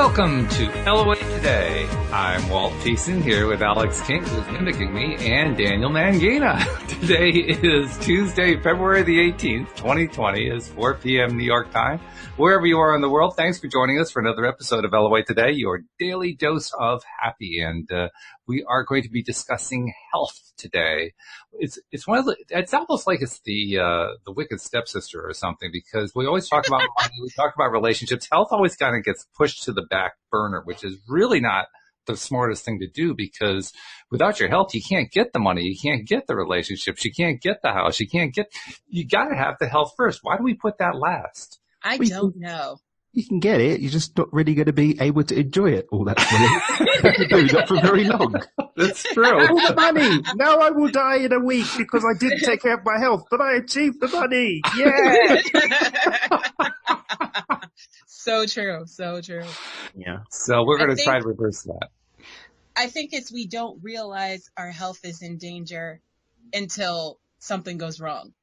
Welcome to LOA Today. I'm Walt Thiessen here with Alex King, who's mimicking me, and Daniel Mangina. Today is Tuesday, February the 18th, 2020. It's 4 p.m. New York time. Wherever you are in the world, thanks for joining us for another episode of LOA Today, your daily dose of happy. And we are going to be discussing health today. It's almost like it's the wicked stepsister or something, because we always talk about money, we talk about relationships. Health always kind of gets pushed to the back burner, which is really not the smartest thing to do, because without your health, you can't get the money, you can't get the relationships, you can't get the house, you got to have the health first. Why do we put that last? I don't know. You can get it. You're just not really going to be able to enjoy it all that not for very long. That's true. All the money. Now I will die in a week because I didn't take care of my health, but I achieved the money. Yeah. So true. So true. Yeah. So we're going to try to reverse that. I think we don't realize our health is in danger until something goes wrong.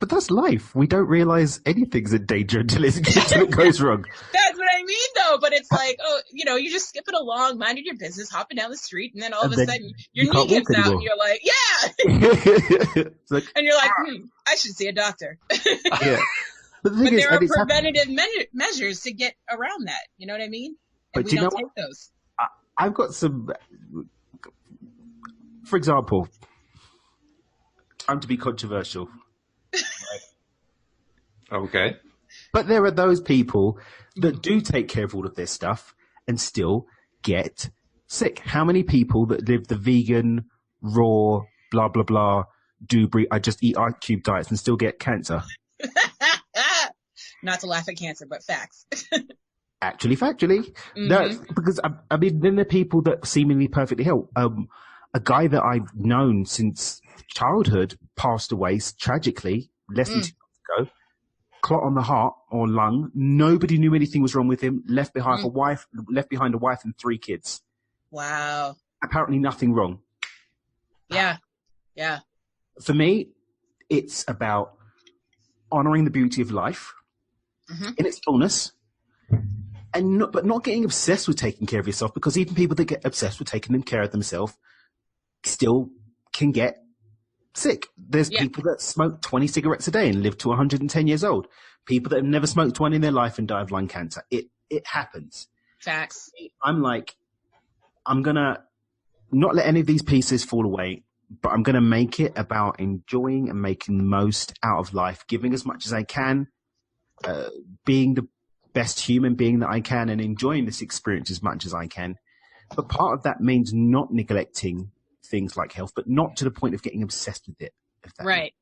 But that's life. We don't realize anything's in danger until it goes wrong. That's what I mean, though. But it's like, you're just skipping along, minding your business, hopping down the street, and then all of a sudden your knee gives out, and you're like, yeah. Like, and you're like, I should see a doctor. Yeah. But there are preventative measures to get around that. You know what I mean? And but we don't take those. I've got some, for example, time to be controversial. Okay. But there are those people that do take care of all of this stuff and still get sick. How many people that live the vegan, raw, blah, blah, blah, I just eat ice cube diets and still get cancer? Not to laugh at cancer, but facts. Factually. Mm-hmm. No, because, I mean, then there are people that seemingly perfectly healthy. A guy that I've known since childhood passed away tragically less than 2 months ago. Clot on the heart or lung. Nobody knew anything was wrong with him. Left behind a wife and 3 kids. Wow. Apparently nothing wrong. Yeah. For me, it's about honoring the beauty of life in its fullness, but not getting obsessed with taking care of yourself, because even people that get obsessed with taking care of themselves still can get sick. There's people that smoke 20 cigarettes a day and live to 110 years old. People that have never smoked one in their life and die of lung cancer. It happens. Facts. I'm like, I'm going to not let any of these pieces fall away, but I'm going to make it about enjoying and making the most out of life, giving as much as I can, being the best human being that I can, and enjoying this experience as much as I can. But part of that means not neglecting things like health, but not to the point of getting obsessed with it. Right.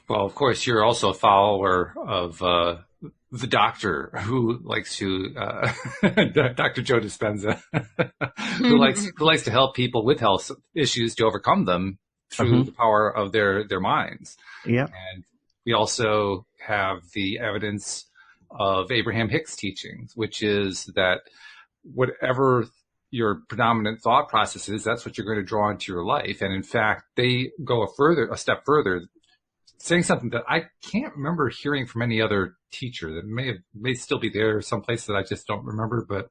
Well, of course, you're also a follower of the doctor who likes to, Dr. Joe Dispenza, who likes to help people with health issues to overcome them through the power of their minds. Yeah. And we also have the evidence of Abraham Hicks' teachings, which is that whatever your predominant thought process is, that's what you're going to draw into your life. And in fact, they go a step further, saying something that I can't remember hearing from any other teacher, that may still be there someplace that I just don't remember, but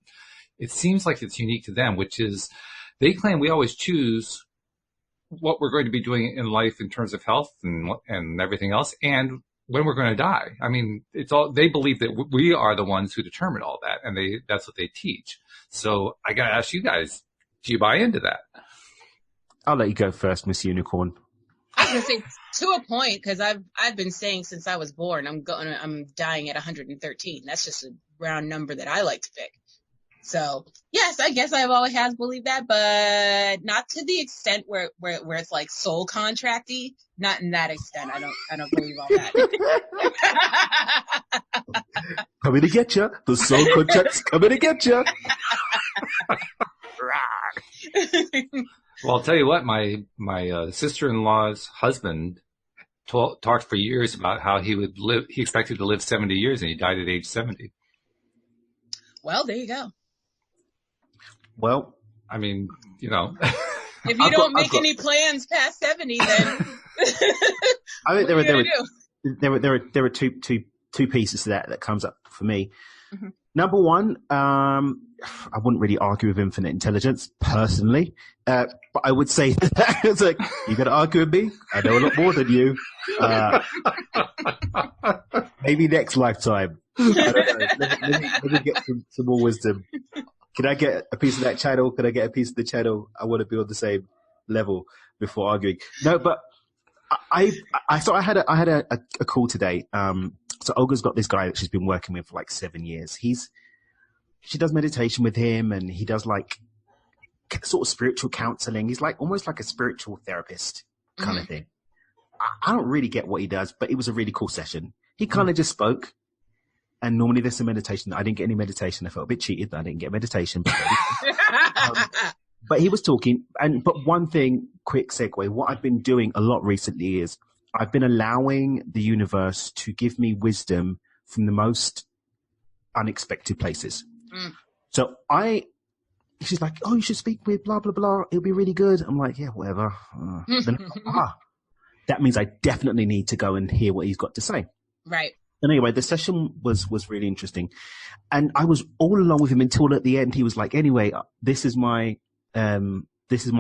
it seems like it's unique to them, which is they claim we always choose what we're going to be doing in life in terms of health and everything else, and when we're going to die. I mean, they believe that we are the ones who determine all that, and that's what they teach. So I got to ask you guys, do you buy into that? I'll let you go first, Miss Unicorn. I was going to say, to a point, because I've been saying since I was born, I'm dying at 113. That's just a round number that I like to pick. So yes, I guess I've always has believed that, but not to the extent where it's like soul contracty. Not in that extent. I don't believe all that. Coming to get you. The soul contract's coming to get you. Well, I'll tell you what, my sister-in-law's husband talked for years about how he expected to live 70 years, and he died at age 70. Well, there you go. Well, I mean, if you don't make any plans past 70, then I think there are two two pieces to that comes up for me. Mhm. Number one, I wouldn't really argue with infinite intelligence personally, but I would say that it's like, you got to argue with me? I know a lot more than you. Maybe next lifetime. I don't know. Let me get some more wisdom. Can I get a piece of that channel? Can I get a piece of the channel? I want to be on the same level before arguing. No, but I thought I had a call today. So Olga's got this guy that she's been working with for like 7 years. She does meditation with him, and he does like sort of spiritual counseling. He's like almost like a spiritual therapist kind of thing. I don't really get what he does, but it was a really cool session. He kind of just spoke, and normally there's some meditation. I didn't get any meditation. I felt a bit cheated that I didn't get meditation. But he was talking, but one thing, quick segue, what I've been doing a lot recently is I've been allowing the universe to give me wisdom from the most unexpected places. So she's like, oh, you should speak with blah, blah, blah. It'll be really good. I'm like, yeah, whatever. Then, that means I definitely need to go and hear what he's got to say. Right. And anyway, the session was really interesting. And I was all along with him until at the end, he was like, anyway, this is my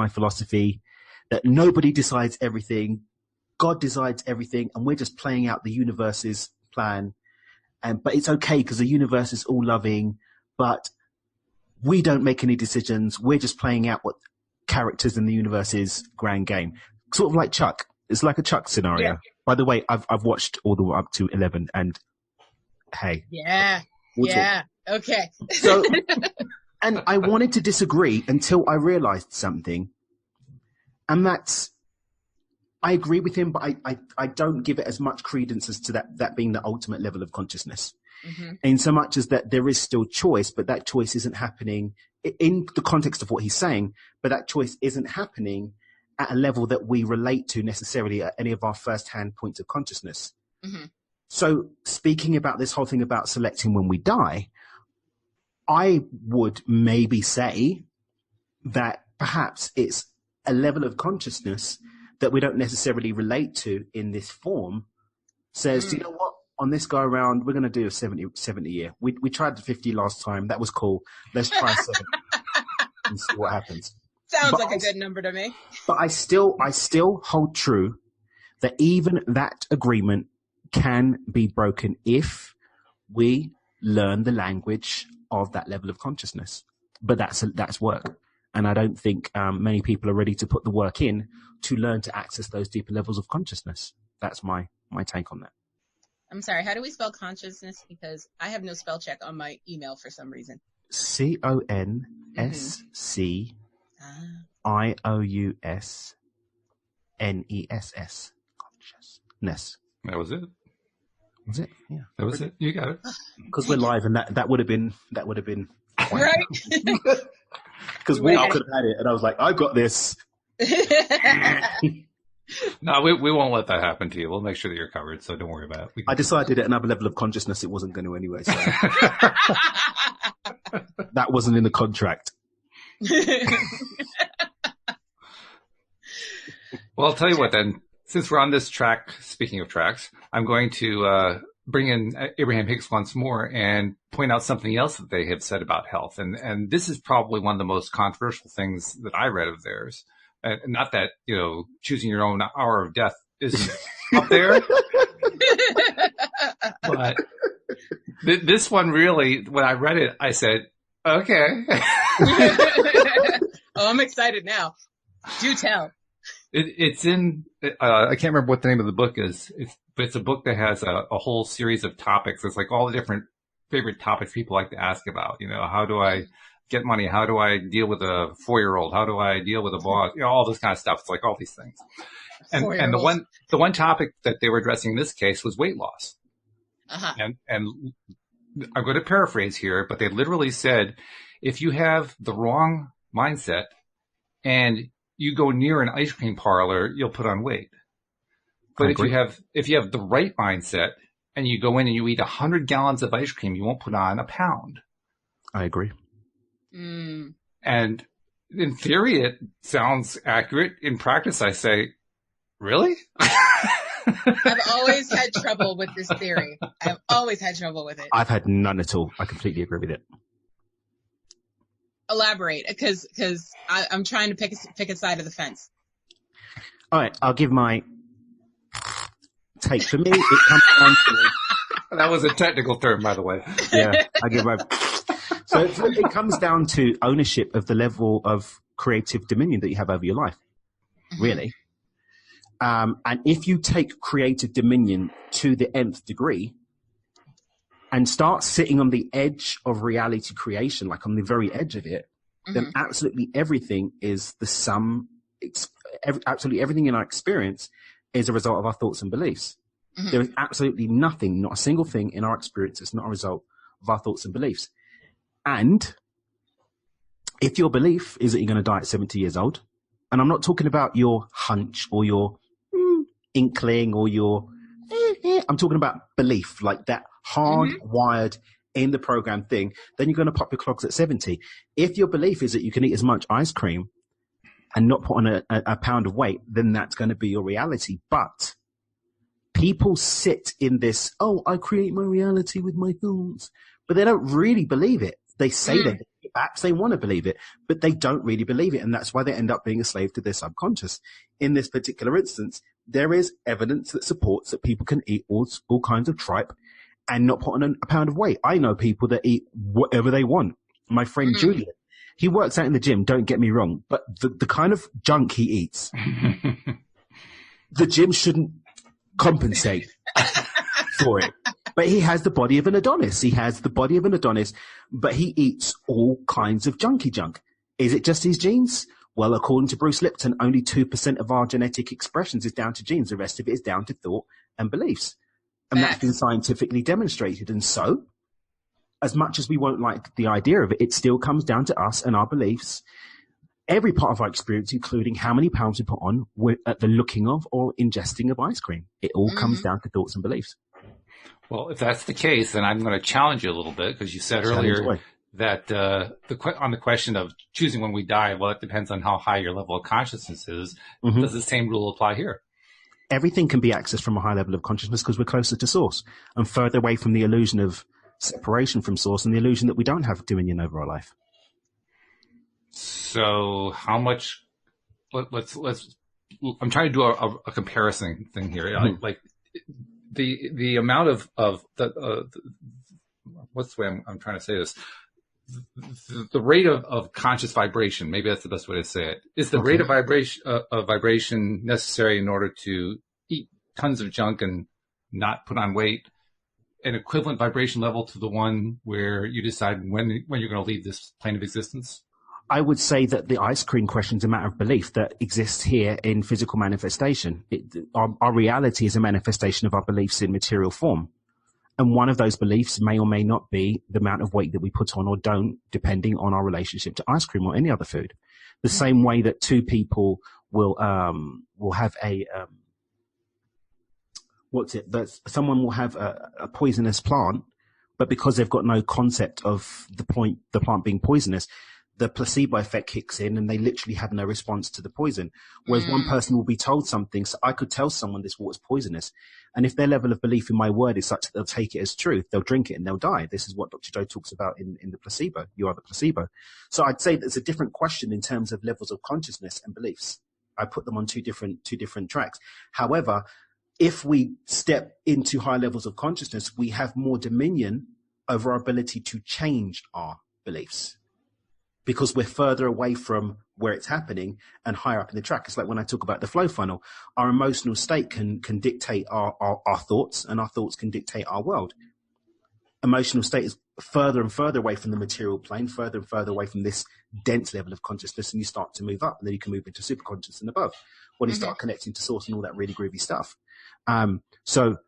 philosophy, that nobody decides everything. God decides everything, and we're just playing out the universe's plan. But it's okay because the universe is all loving, but we don't make any decisions. We're just playing out what characters in the universe's grand game. Sort of like Chuck. It's like a Chuck scenario. Yeah. By the way, I've watched all the way up to 11, and hey. Yeah. We'll yeah. Talk. Okay. So, and I wanted to disagree until I realized something. And that's, I agree with him, but I don't give it as much credence as to that being the ultimate level of consciousness. In so much as that there is still choice, but that choice isn't happening in the context of what he's saying, but that choice isn't happening at a level that we relate to necessarily at any of our first-hand points of consciousness. So speaking about this whole thing about selecting when we die, I would maybe say that perhaps it's a level of consciousness that we don't necessarily relate to in this form says, you know what, on this go around, we're going to do a 70 year. We tried the 50 last time. That was cool. Let's try 70 and see what happens. Sounds like a good number to me. But I still hold true that even that agreement can be broken if we learn the language of that level of consciousness. But that's work. And I don't think many people are ready to put the work in to learn to access those deeper levels of consciousness. That's my take on that. I'm sorry, how do we spell consciousness? Because I have no spell check on my email for some reason. CONSCIOUSNESS. Consciousness. That was it. Was it? Yeah. That was it. You got it. Because we're live, and that would have been Right? Because we could have had it, and I was like, I've got this. No, we won't let that happen to you. We'll make sure that you're covered, so don't worry about it. I decided at another level of consciousness it wasn't going to anyway, so that wasn't in the contract. Well, I'll tell you what then. Since we're on this track, speaking of tracks, I'm going to bring in Abraham Hicks once more and point out something else that they have said about health. And this is probably one of the most controversial things that I read of theirs. Not that, choosing your own hour of death isn't up there. But this one really, when I read it, I said, okay. Oh, I'm excited now. Do tell. It's in, I can't remember what the name of the book is. It's a book that has a whole series of topics. It's like all the different favorite topics people like to ask about. How do I get money? How do I deal with a 4-year-old? How do I deal with a boss? All this kind of stuff. It's like all these things. And the one topic that they were addressing in this case was weight loss. And I'm going to paraphrase here, but they literally said, if you have the wrong mindset and you go near an ice cream parlor, you'll put on weight. But if you have the right mindset and you go in and you eat 100 gallons of ice cream, you won't put on a pound. I agree. And in theory, it sounds accurate. In practice, I say, really? I've always had trouble with this theory. I've always had trouble with it. I've had none at all. I completely agree with it. Elaborate, because I'm trying to pick a side of the fence. All right, I'll give my take. For me, it comes down to... That was a technical term, by the way. Yeah, I give my... So it comes down to ownership of the level of creative dominion that you have over your life, really. And if you take creative dominion to the nth degree and start sitting on the edge of reality creation, like on the very edge of it, then absolutely everything is the sum. Absolutely everything in our experience is a result of our thoughts and beliefs. There is absolutely nothing, not a single thing in our experience that's not a result of our thoughts and beliefs. And if your belief is that you're going to die at 70 years old, and I'm not talking about your hunch or your inkling or your, I'm talking about belief, like that hardwired in the program thing, then you're going to pop your clogs at 70. If your belief is that you can eat as much ice cream and not put on a pound of weight, then that's going to be your reality. But people sit in this, I create my reality with my thoughts, but they don't really believe it. They say that perhaps they want to believe it, but they don't really believe it. And that's why they end up being a slave to their subconscious. In this particular instance, there is evidence that supports that people can eat all kinds of tripe and not put on a pound of weight. I know people that eat whatever they want. My friend Julian, he works out in the gym, don't get me wrong, but the kind of junk he eats, the gym shouldn't compensate for it. But he has the body of an Adonis. He has the body of an Adonis, but he eats all kinds of junky junk. Is it just his genes? Well, according to Bruce Lipton, only 2% of our genetic expressions is down to genes. The rest of it is down to thought and beliefs. And that's been scientifically demonstrated. And so, as much as we won't like the idea of it, it still comes down to us and our beliefs. Every part of our experience, including how many pounds we put on at the looking of or ingesting of ice cream. It all comes down to thoughts and beliefs. Well, if that's the case, then I'm going to challenge you a little bit, because you said earlier that on the question of choosing when we die, well, it depends on how high your level of consciousness is. Does the same rule apply here? Everything can be accessed from a high level of consciousness because we're closer to source and further away from the illusion of separation from source and the illusion that we don't have dominion over our life. So how much, let's I'm trying to do a comparison thing here. Like the amount of what's the way I'm trying to say this? The rate of conscious vibration, maybe that's the best way to say it, is the rate of vibration necessary in order to eat tons of junk and not put on weight an equivalent vibration level to the one where you decide when you're going to leave this plane of existence? I would say that the ice cream question is a matter of belief that exists here in physical manifestation. Our reality is a manifestation of our beliefs in material form. And one of those beliefs may or may not be the amount of weight that we put on or don't, depending on our relationship to ice cream or any other food. The same way that two people will have someone will have a poisonous plant, but because they've got no concept of the plant being poisonous, the placebo effect kicks in and they literally have no response to the poison. Whereas one person will be told something. So I could tell someone this water's poisonous. And if their level of belief in my word is such that they'll take it as truth, they'll drink it and they'll die. This is what Dr. Joe talks about in the placebo. You are the placebo. So I'd say there's a different question in terms of levels of consciousness and beliefs. I put them on two different tracks. However, if we step into high levels of consciousness, we have more dominion over our ability to change our beliefs, because we're further away from where it's happening and higher up in the track. It's like when I talk about the flow funnel, our emotional state can dictate our thoughts, and our thoughts can dictate our world. Emotional state is further and further away from the material plane, further and further away from this dense level of consciousness, and you start to move up, and then you can move into superconscious and above when you start connecting to source and all that really groovy stuff. So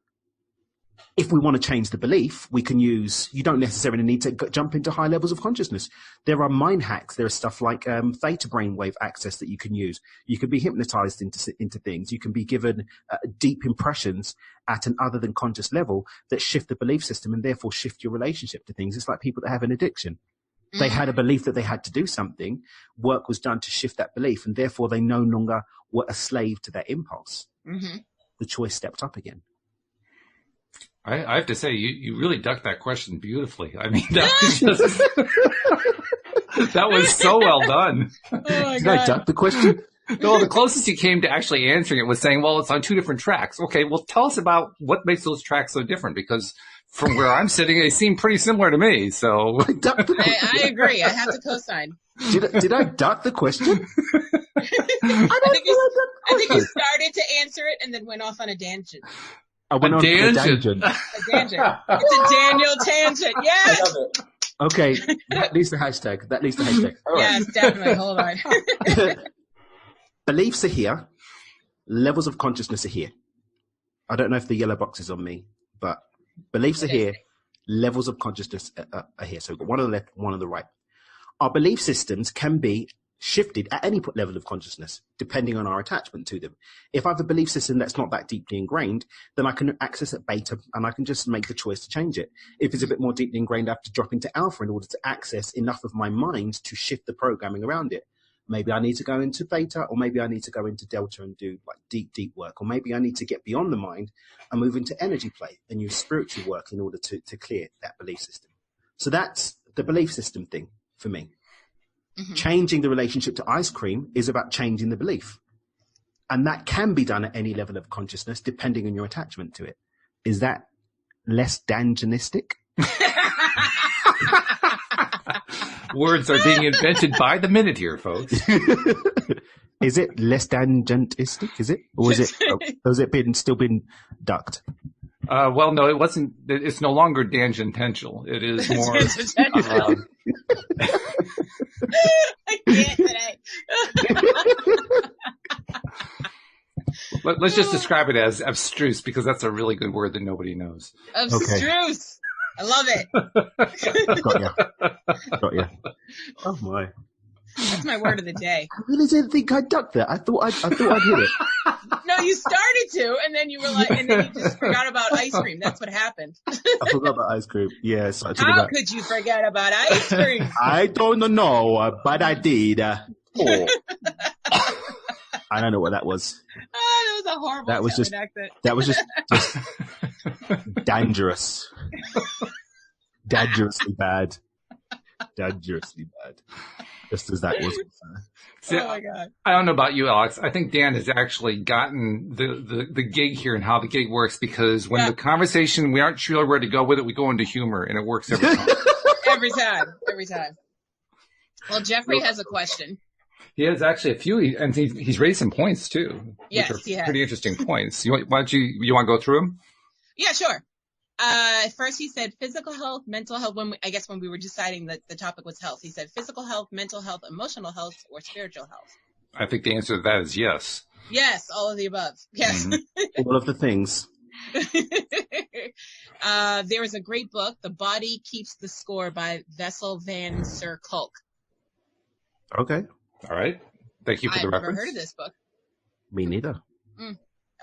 if we want to change the belief, we can you don't necessarily need to jump into high levels of consciousness. There are mind hacks. There is stuff like theta brainwave access that you can use. You can be hypnotized into things. You can be given deep impressions at an other than conscious level that shift the belief system and therefore shift your relationship to things. It's like people that have an addiction. They had a belief that they had to do something. Work was done to shift that belief, and therefore they no longer were a slave to that impulse. the choice stepped up again. I have to say, you really ducked that question beautifully. I mean, that was just, that was so well done. Oh my Did God. I duck the question? No, the closest you came to actually answering it was saying, well, it's on two different tracks. Okay, well, tell us about what makes those tracks so different, because from where I'm sitting, they seem pretty similar to me. So I ducked the question. I agree. I have to co-sign. Did I duck the question? I think you started to answer it and then went off on a tangent. I went on a tangent. A tangent. It's a Daniel tangent. Yes. I love it. Okay, that needs the hashtag. All right. Yes, definitely. Hold on. Beliefs are here. Levels of consciousness are here. I don't know if the yellow box is on me, but beliefs are here. Levels of consciousness are here. So we've got one on the left, one on the right. Our belief systems can be shifted at any level of consciousness, depending on our attachment to them. If I have a belief system that's not that deeply ingrained, then I can access at beta and I can just make the choice to change it. If it's a bit more deeply ingrained, I have to drop into alpha in order to access enough of my mind to shift the programming around it. Maybe I need to go into beta, or maybe I need to go into delta and do like deep work, or maybe I need to get beyond the mind and move into energy play and use spiritual work in order to clear that belief system. So that's the belief system thing for me. Mm-hmm. Changing the relationship to ice cream is about changing the belief. And that can be done at any level of consciousness, depending on your attachment to it. Is that less dangeristic? Words are being invented by the minute here, folks. Is it less dangentistic? Is it? Or is it, has it still been ducked? Well, no, it wasn't. It's no longer tangential. It is more. I can't today. Let's just describe it as abstruse, because that's a really good word that nobody knows. Abstruse. Okay. I love it. Got ya. Oh my. That's my word of the day. I really didn't think I ducked that. I thought I'd hit it. No, you started to, and then you were like, and then you just forgot about ice cream. That's what happened. I forgot about ice cream. Yes. Yeah, how could you forget about ice cream? I don't know, but I did. I don't know what that was. Oh, that was a horrible accent. That was just dangerous. Dangerously bad. Just as that was. See, oh my God. I don't know about you, Alex. I think Dan has actually gotten the gig here and how the gig works, because when the conversation, we aren't sure where to go with it, we go into humor, and it works every time. Every time. Well, Jeffrey has a question. He has actually a few, and he's raised some points too. Yes, which are he has. Pretty interesting points. You want to go through them? Yeah, sure. First he said physical health, mental health. When we were deciding that the topic was health, he said physical health, mental health, emotional health, or spiritual health. I think the answer to that is yes. Yes, all of the above. Yes. Mm-hmm. All of the things. There is a great book, The Body Keeps the Score by Vessel van Sir Kolk. Okay. All right. Thank you for the reference. I've never heard of this book. Me neither.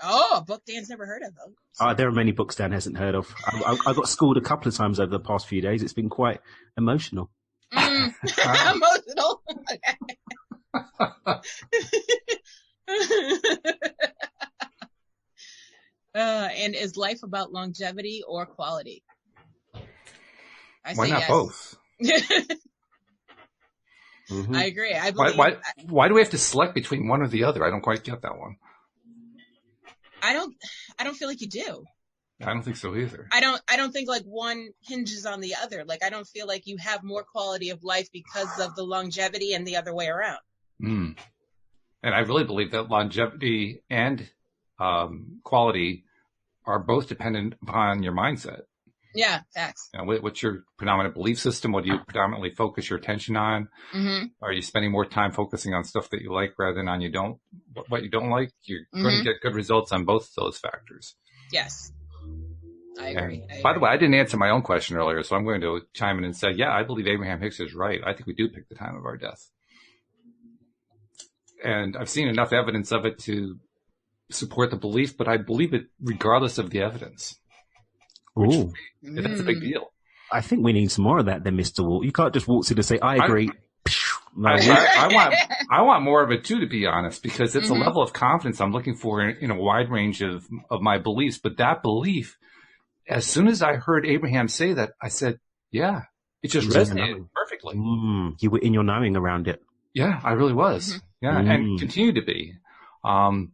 Oh, a book Dan's never heard of, though. There are many books Dan hasn't heard of. I got schooled a couple of times over the past few days. It's been quite emotional. Emotional? And is life about longevity or quality? Why not both? Mm-hmm. I agree. Why do we have to select between one or the other? I don't quite get that one. I don't feel like you do. I don't think so either. I don't think like one hinges on the other. Like I don't feel like you have more quality of life because of the longevity and the other way around. And I really believe that longevity and quality are both dependent upon your mindset. Yeah, facts. You know, what's your predominant belief system? What do you predominantly focus your attention on? Mm-hmm. Are you spending more time focusing on stuff that you like rather than on what you don't like? You're going to get good results on both of those factors. Yes. I agree. By the way, I didn't answer my own question earlier, so I'm going to chime in and say, yeah, I believe Abraham Hicks is right. I think we do pick the time of our death. And I've seen enough evidence of it to support the belief, but I believe it regardless of the evidence. Ooh. That's a big deal. I think we need some more of that then, Mr. Walt. You can't just waltz in and say, I agree. No, I want more of it too, to be honest, because it's a level of confidence I'm looking for in a wide range of my beliefs. But that belief, as soon as I heard Abraham say that, I said, yeah, it just resonated perfectly. You were in your knowing around it. Yeah, I really was. Yeah, and continue to be. I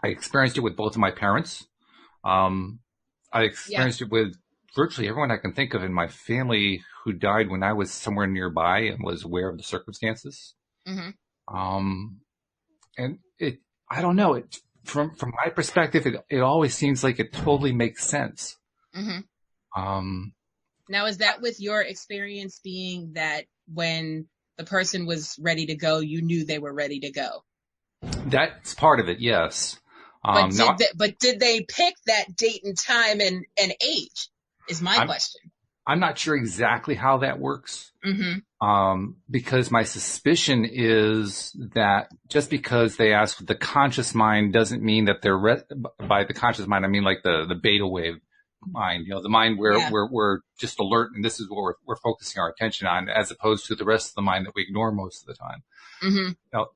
experienced it with both of my parents. I experienced it with virtually everyone I can think of in my family who died when I was somewhere nearby and was aware of the circumstances. And I don't know, from my perspective, it always seems like it totally makes sense. Now, is that with your experience being that when the person was ready to go, you knew they were ready to go? That's part of it, yes. But did they pick that date and time and age is my question. I'm not sure exactly how that works. Because my suspicion is that just because they ask the conscious mind doesn't mean that they're by the conscious mind, I mean like the beta wave mind, the mind where we're just alert and this is what we're focusing our attention on, as opposed to the rest of the mind that we ignore most of the time. Now,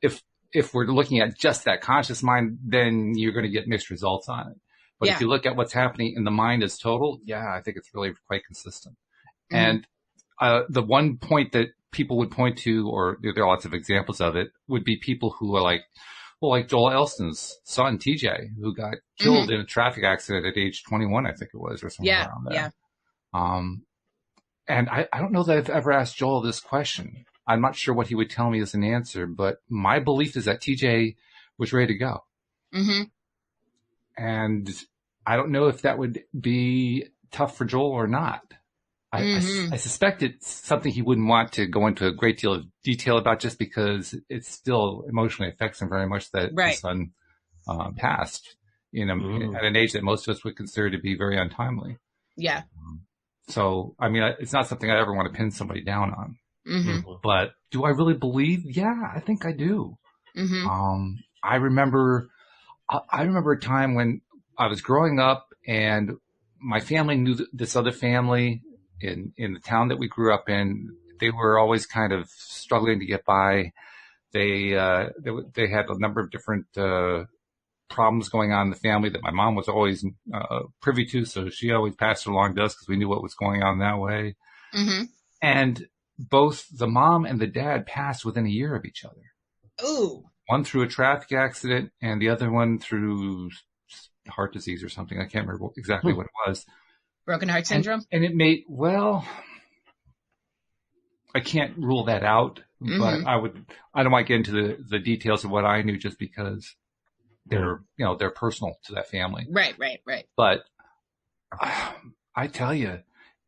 if we're looking at just that conscious mind, then you're going to get mixed results on it. But if you look at what's happening in the mind as total, I think it's really quite consistent. And the one point that people would point to, or there are lots of examples of it, would be people who are like Joel Elston's son, TJ, who got killed in a traffic accident at age 21, I think it was, or something around there. And I don't know that I've ever asked Joel this question. I'm not sure what he would tell me as an answer, but my belief is that TJ was ready to go. And I don't know if that would be tough for Joel or not. I suspect it's something he wouldn't want to go into a great deal of detail about, just because it still emotionally affects him very much that his son passed at an age that most of us would consider to be very untimely. So, I mean, it's not something I ever want to pin somebody down on. But do I really believe? Yeah, I think I do. I remember a time when I was growing up and my family knew this other family in the town that we grew up in. They were always kind of struggling to get by. They had a number of different problems going on in the family that my mom was always privy to, so she always passed it along to us because we knew what was going on that way. And both the mom and the dad passed within a year of each other. Ooh. One through a traffic accident and the other one through heart disease or something. I can't remember exactly what it was. Broken heart syndrome? And it made, I can't rule that out, but I don't want to get into the details of what I knew, just because they're personal to that family. Right. But I tell you,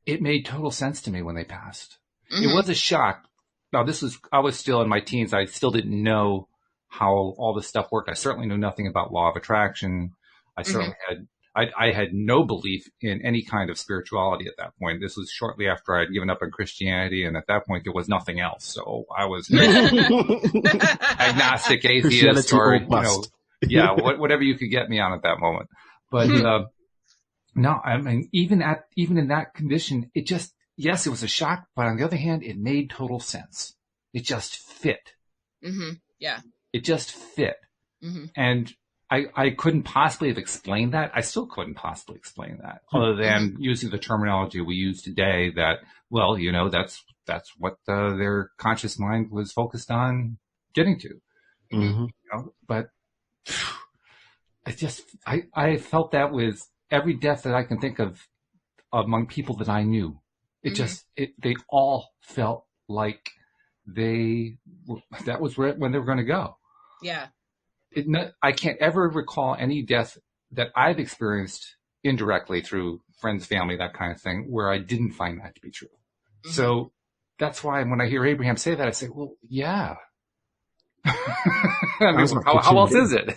it made total sense to me when they passed. It was a shock. Now, I was still in my teens. I still didn't know how all this stuff worked. I certainly knew nothing about law of attraction. I certainly I had no belief in any kind of spirituality at that point. This was shortly after I had given up on Christianity, and at that point there was nothing else. So I was agnostic, atheist, or whatever you could get me on at that moment. But no, I mean, even in that condition, it just, yes, it was a shock, but on the other hand, it made total sense. It just fit. It just fit. And I couldn't possibly have explained that. I still couldn't possibly explain that, other than using the terminology we use today that, that's what their conscious mind was focused on getting to. But I felt that with every death that I can think of among people that I knew. They all felt like that was when they were going to go. I can't ever recall any death that I've experienced indirectly through friends, family, that kind of thing, where I didn't find that to be true. So that's why when I hear Abraham say that, I say, well, yeah. I mean, how else is it?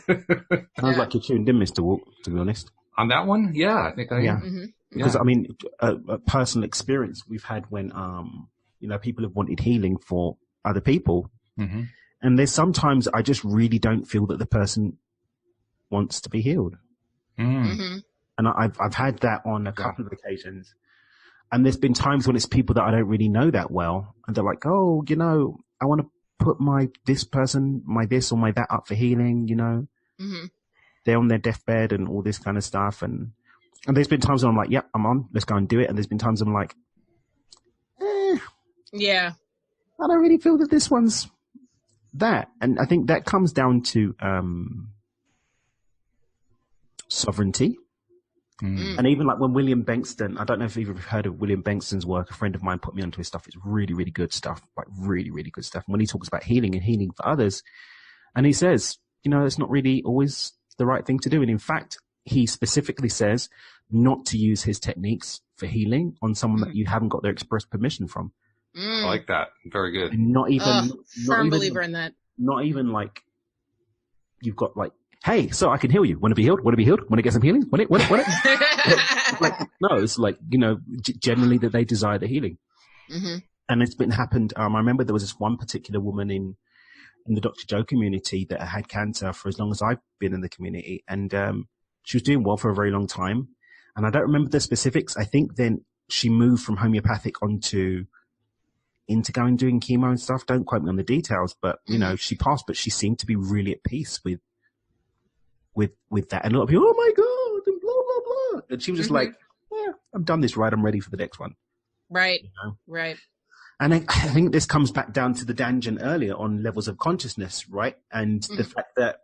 Sounds like you tuned in, Mr. Walk, to be honest. On that one? Yeah, I think I am. Because, I mean, a personal experience we've had when, people have wanted healing for other people. And there's sometimes I just really don't feel that the person wants to be healed. And I've had that on a couple of occasions. And there's been times when it's people that I don't really know that well. And they're like, oh, I want to put my this or my that up for healing, you know. Mm-hmm. They're on their deathbed and all this kind of stuff. And there's been times when I'm like, yep, I'm on, let's go and do it. And there's been times I'm like, yeah, I don't really feel that this one's that. And I think that comes down to sovereignty. And even like when William Bankston, I don't know if you've ever heard of William Bankston's work. A friend of mine put me onto his stuff. It's really, really good stuff, like really, really good stuff. And when he talks about healing and healing for others, and he says, you know, it's not really always the right thing to do. And in fact, he specifically says not to use his techniques for healing on someone that you haven't got their express permission from. I like that. Very good. And not even, firm believer in that. Not even like you've got like, hey, so I can heal you. Want to be healed? Want to be healed? Want to get some healing? Want it? Like, no, it's like, you know, generally that they desire the healing. Mm-hmm. And it's been happened. I remember there was this one particular woman in the Dr. Joe community that had cancer for as long as I've been in the community. And she was doing well for a very long time. And I don't remember the specifics. I think then she moved from homeopathic into going doing chemo and stuff. Don't quote me on the details, but you know, she passed, but she seemed to be really at peace with that. And a lot of people, oh my God, and blah, blah, blah. And she was just like, yeah, I've done this right. I'm ready for the next one. Right. You know? Right. And I think this comes back down to the Danjan earlier on levels of consciousness, right? And the fact that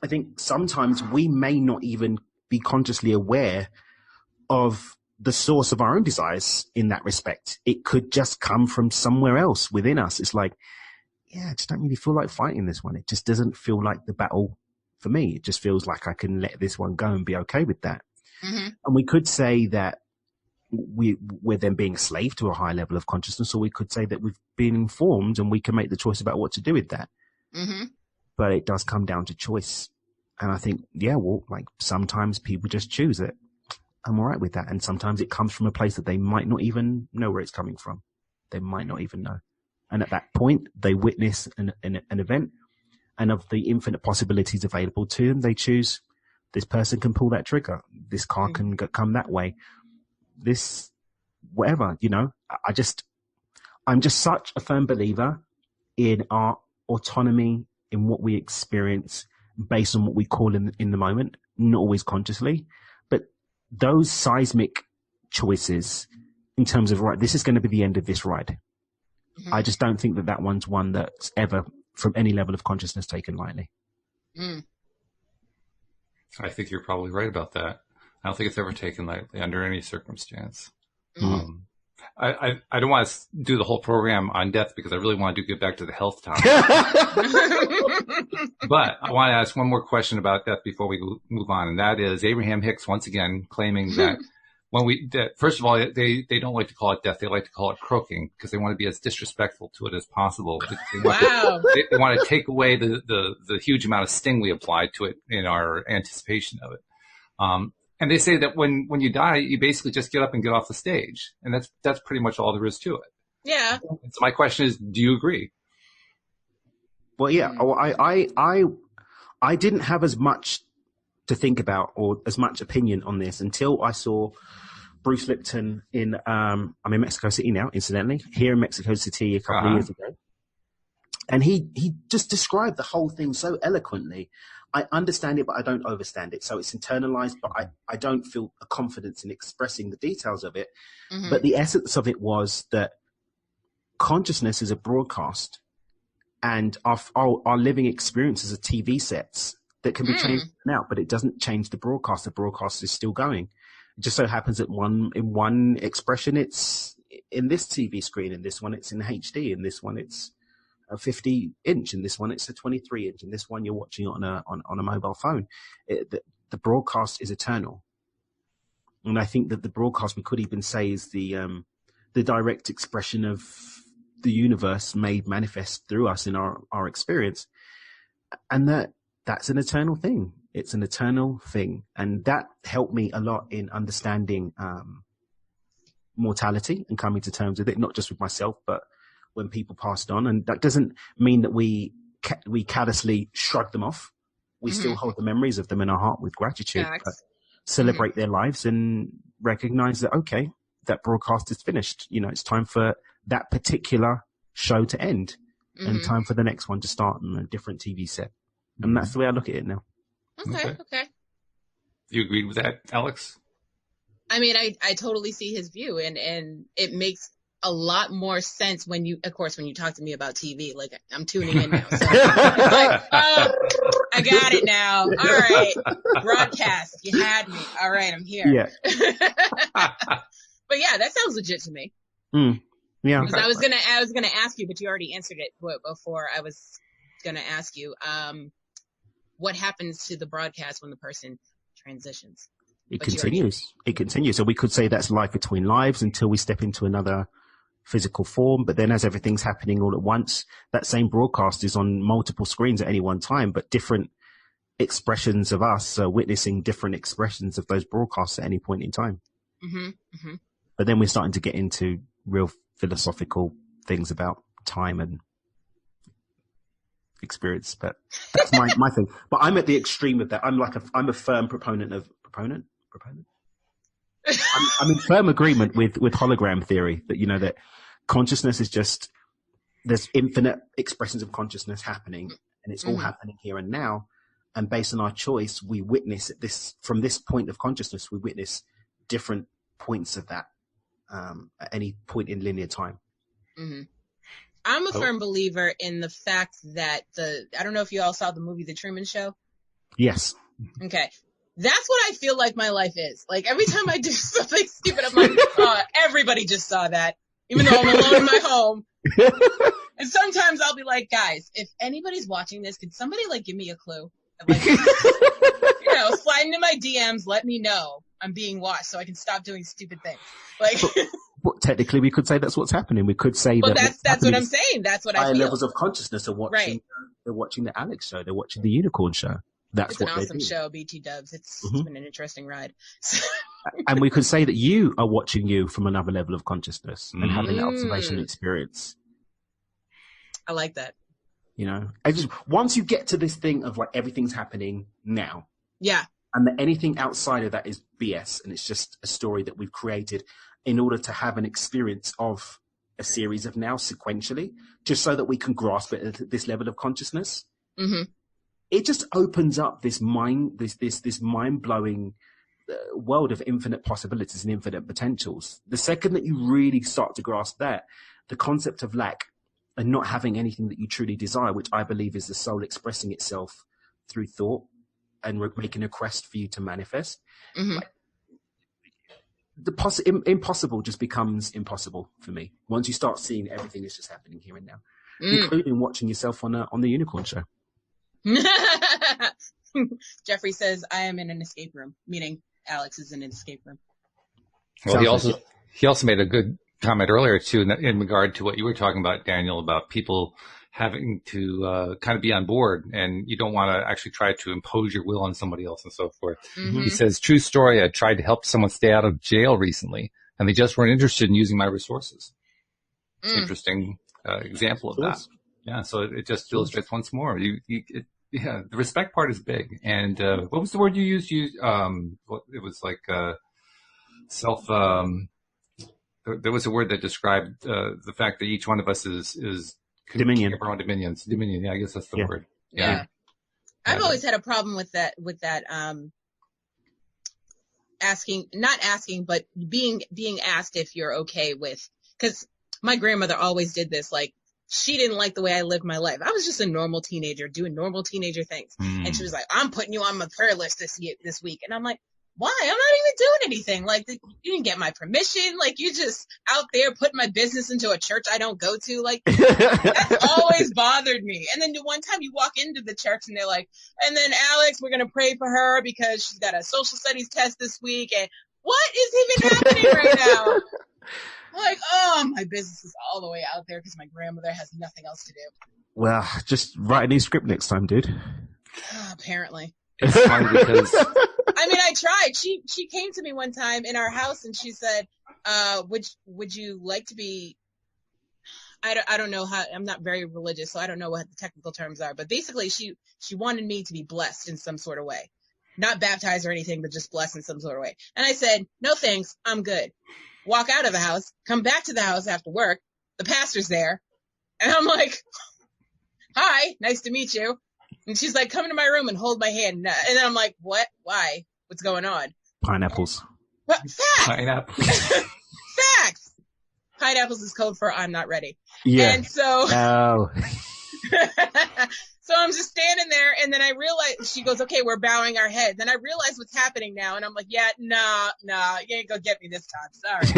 I think sometimes we may not even be consciously aware of the source of our own desires in that respect. It could just come from somewhere else within us. It's like, yeah, I just don't really feel like fighting this one. It just doesn't feel like the battle for me. It just feels like I can let this one go and be okay with that. Mm-hmm. And we could say that we're then being a slave to a high level of consciousness, or we could say that we've been informed and we can make the choice about what to do with that. Mm-hmm. But it does come down to choice. And I think, yeah, well, like sometimes people just choose it. I'm all right with that. And sometimes it comes from a place that they might not even know where it's coming from. They might not even know. And at that point, they witness an event, and of the infinite possibilities available to them, they choose this person can pull that trigger. This car can come that way. This, whatever, you know, I'm just such a firm believer in our autonomy, in what we experience based on what we call in the moment, not always consciously, but those seismic choices in terms of, right, this is going to be the end of this ride. I just don't think that one's one that's ever from any level of consciousness taken lightly. I think you're probably right about that. I don't think it's ever taken lightly under any circumstance. I don't want to do the whole program on death because I really want to get back to the health topic. But I want to ask one more question about death before we move on. And that is Abraham Hicks once again claiming that first of all, they don't like to call it death. They like to call it croaking because they want to be as disrespectful to it as possible. They want to take away the huge amount of sting we apply to it in our anticipation of it. And they say that when you die, you basically just get up and get off the stage. And that's pretty much all there is to it. Yeah. And so my question is, do you agree? Well, yeah. I didn't have as much to think about or as much opinion on this until I saw Bruce Lipton I'm in Mexico City now, incidentally, here in Mexico City a couple of years ago. And he just described the whole thing so eloquently. I understand it, but I don't understand it. So it's internalized, but I don't feel a confidence in expressing the details of it. But the essence of it was that consciousness is a broadcast, and our living experiences are TV sets that can be changed now, but it doesn't change the broadcast. The broadcast is still going. It just so happens that in one expression, it's in this TV screen, in this one, it's in HD, in this one, it's a 50-inch, in this one, it's a 23-inch, in this one, you're watching it on a mobile phone. The broadcast is eternal. And I think that the broadcast, we could even say, is the direct expression of the universe made manifest through us in our experience. And that's an eternal thing. It's an eternal thing. And that helped me a lot in understanding mortality and coming to terms with it, not just with myself, but when people passed on. And that doesn't mean that we callously shrug them off. We still hold the memories of them in our heart with gratitude, but celebrate their lives and recognize that, okay, that broadcast is finished. You know, it's time for that particular show to end. and time for the next one to start on a different TV set. And that's the way I look at it now. Okay. You agreed with that, Alex? I mean, I totally see his view, and it makes a lot more sense when you talk to me about TV. Like, I'm tuning in now. So it's like, oh, I got it now. All right. Broadcast. You had me. All right. I'm here. Yeah. But yeah, that sounds legit to me. Yeah. Because I was gonna ask you, but you already answered it before I was gonna ask you. What happens to the broadcast when the person transitions? It continues. So we could say that's life between lives until we step into another physical form. But then as everything's happening all at once, that same broadcast is on multiple screens at any one time, but different expressions of us witnessing different expressions of those broadcasts at any point in time. But then we're starting to get into real philosophical things about time and experience. But that's my thing. But I'm at the extreme of that. I'm a firm proponent. I'm in firm agreement with hologram theory that, that consciousness is just, there's infinite expressions of consciousness happening, and it's all happening here and now. And based on our choice, we witness from this point of consciousness, we witness different points of that at any point in linear time. I'm a firm believer in the fact that I don't know if you all saw the movie The Truman Show. Yes. Okay. That's what I feel like my life is. Like, every time I do something stupid, I'm like, everybody just saw that, even though I'm alone in my home. And sometimes I'll be like, guys, if anybody's watching this, could somebody give me a clue? Like, slide into my DMs, let me know I'm being watched so I can stop doing stupid things. Like, but technically, we could say that's what's happening. We could say that's what I'm saying. That's what I feel. Higher levels of consciousness are watching. Right. They're watching the Alex show. They're watching the Unicorn show. It's an awesome show, BT Dubs. It's been an interesting ride. And we could say that you are watching you from another level of consciousness and having that observation experience. I like that. Once you get to this thing of everything's happening now. Yeah. And that anything outside of that is BS, and it's just a story that we've created in order to have an experience of a series of now sequentially, just so that we can grasp it at this level of consciousness. It just opens up this mind-blowing world of infinite possibilities and infinite potentials. The second that you really start to grasp that, the concept of lack and not having anything that you truly desire, which I believe is the soul expressing itself through thought and making a quest for you to manifest, the impossible just becomes impossible for me. Once you start seeing everything that's just happening here and now, including watching yourself on the Unicorn show. Jeffrey says, I am in an escape room, meaning Alex is in an escape room. Well, he also made a good comment earlier too, in regard to what you were talking about, Daniel, about people having to kind of be on board, and you don't want to actually try to impose your will on somebody else and so forth. He says, true story, I tried to help someone stay out of jail recently, and they just weren't interested in using my resources. It's an interesting example of that. Yeah, so it just illustrates once more. The respect part is big. And what was the word you used? It was like self. There was a word that described the fact that each one of us is Dominion. Our own dominions. Dominion. Yeah, I guess that's the word. Yeah. I've always had a problem with that. Not asking, but being asked if you're okay with, because my grandmother always did this. Like, she didn't like the way I lived my life. I was just a normal teenager doing normal teenager things. And she was like, I'm putting you on my prayer list this week. And I'm like, why? I'm not even doing anything. Like, you didn't get my permission. Like, you just out there putting my business into a church I don't go to. Like, that's always bothered me. And then the one time you walk into the church and they're like, and then Alex, we're going to pray for her because she's got a social studies test this week. And what is even happening right now? Like, oh, my business is all the way out there because my grandmother has nothing else to do. Well, just write a new script next time, dude. Apparently. It's funny because I mean, I tried. She came to me one time in our house and she said, would you like to be, I don't know how, I'm not very religious, so I don't know what the technical terms are, but basically she wanted me to be blessed in some sort of way. Not baptized or anything, but just blessed in some sort of way. And I said, no thanks, I'm good. Walk out of the house, come back to the house after work, the pastor's there, and I'm like, hi, nice to meet you. And she's like, come into my room and hold my hand. And then I'm like, what? Why? What's going on? Pineapples. What? Facts. Pineapple. Facts. Pineapples is code for I'm not ready. Yeah. And so, Oh. so I'm just standing there, and then I realize, she goes, okay, we're bowing our head. Then I realize what's happening now, and I'm like, yeah, nah, you ain't gonna get me this time, sorry.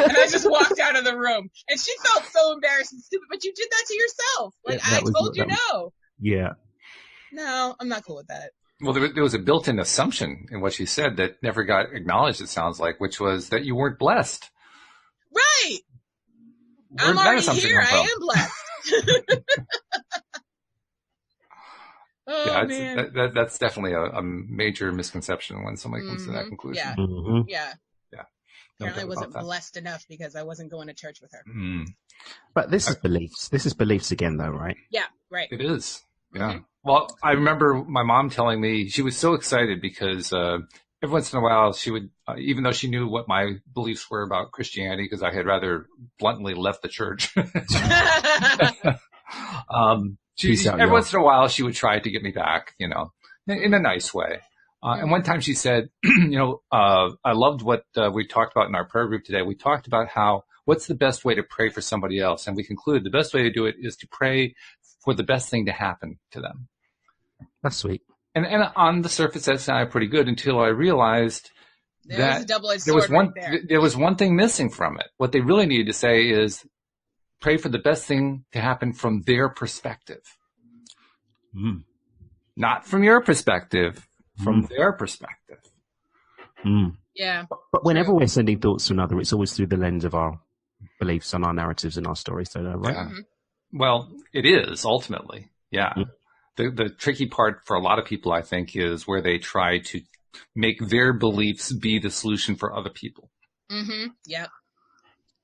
And I just walked out of the room, and she felt so embarrassed and stupid, but you did that to yourself. Like, I told you no. Yeah. No, I'm not cool with that. Well, there was a built-in assumption in what she said that never got acknowledged, it sounds like, which was that you weren't blessed. Right. Where I'm already here. I am blessed. Oh, man. That's definitely a major misconception when somebody comes to that conclusion. Yeah. Mm-hmm. Yeah. Yeah. Apparently I wasn't blessed enough because I wasn't going to church with her. Mm. But this is beliefs. This is beliefs again, though, right? Yeah, right. It is. Yeah. Mm-hmm. Well, I remember my mom telling me she was so excited because every once in a while she would, even though she knew what my beliefs were about Christianity, because I had rather bluntly left the church. Every once in a while she would try to get me back, in a nice way. And one time she said, I loved what we talked about in our prayer group today. We talked about what's the best way to pray for somebody else? And we concluded the best way to do it is to pray for the best thing to happen to them. That's sweet. And on the surface, that sounded pretty good until I realized that there was one thing missing from it. What they really needed to say is pray for the best thing to happen from their perspective. Mm. Not from your perspective, from their perspective. Mm. Yeah. But whenever we're sending thoughts to another, it's always through the lens of our beliefs and our narratives and our stories, so right? Yeah. Well, it is ultimately. Yeah. Mm. The tricky part for a lot of people, I think, is where they try to make their beliefs be the solution for other people. Mm-hmm. Yep.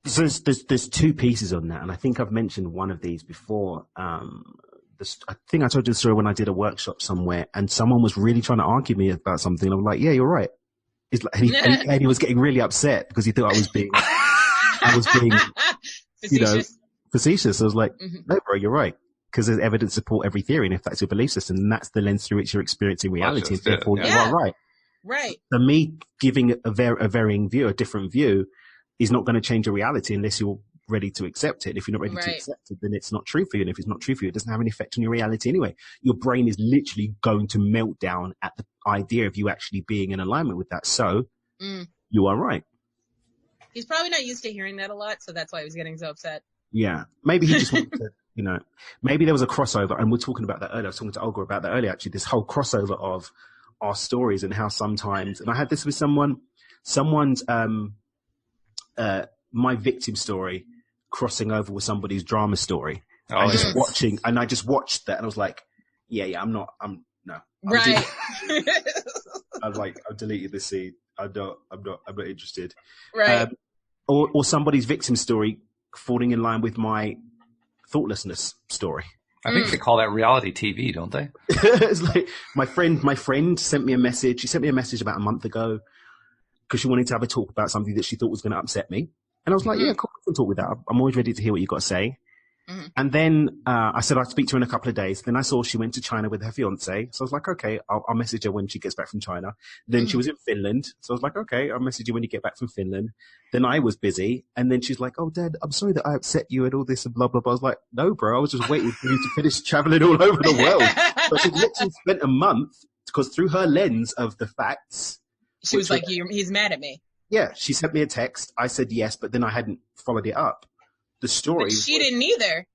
So there's two pieces on that, and I think I've mentioned one of these before. I think I told you the story when I did a workshop somewhere, and someone was really trying to argue me about something. And I was like, "Yeah, you're right." It's like, and he was getting really upset because he thought I was being facetious. I was like, "No, bro, you're right." Because there's evidence to support every theory, and if that's your belief system, then that's the lens through which you're experiencing reality, and therefore you are right. Right. So me giving a varying view, a different view, is not going to change your reality unless you're ready to accept it. If you're not ready to accept it, then it's not true for you. And if it's not true for you, it doesn't have any effect on your reality anyway. Your brain is literally going to melt down at the idea of you actually being in alignment with that. So you are right. He's probably not used to hearing that a lot, so that's why he was getting so upset. Yeah. Maybe he just wanted to, maybe there was a crossover, and we're talking about that earlier. I was talking to Olga about that earlier, actually, this whole crossover of our stories and how sometimes, and I had this with someone's, my victim story crossing over with somebody's drama story. I just watched that and I was like, no. Right. I was like, I've deleted this scene. I'm not interested. Right. Or somebody's victim story falling in line with my thoughtlessness story. I think they call that reality TV, don't they? It's like my friend sent me a message. She sent me a message about a month ago because she wanted to have a talk about something that she thought was going to upset me. And I was like, yeah, cool, we can talk with that. I'm always ready to hear what you got to say. Mm-hmm. And then I said I'd speak to her in a couple of days. Then I saw she went to China with her fiance. So I was like, okay, I'll message her when she gets back from China. Then she was in Finland. So I was like, okay, I'll message you when you get back from Finland. Then I was busy. And then she's like, oh, Dad, I'm sorry that I upset you and all this and blah, blah, blah. I was like, no, bro, I was just waiting for you to finish traveling all over the world. But she literally spent a month because through her lens of the facts. She was like, he's mad at me. Yeah, she sent me a text. I said yes, but then I hadn't followed it up. The story. But she didn't either.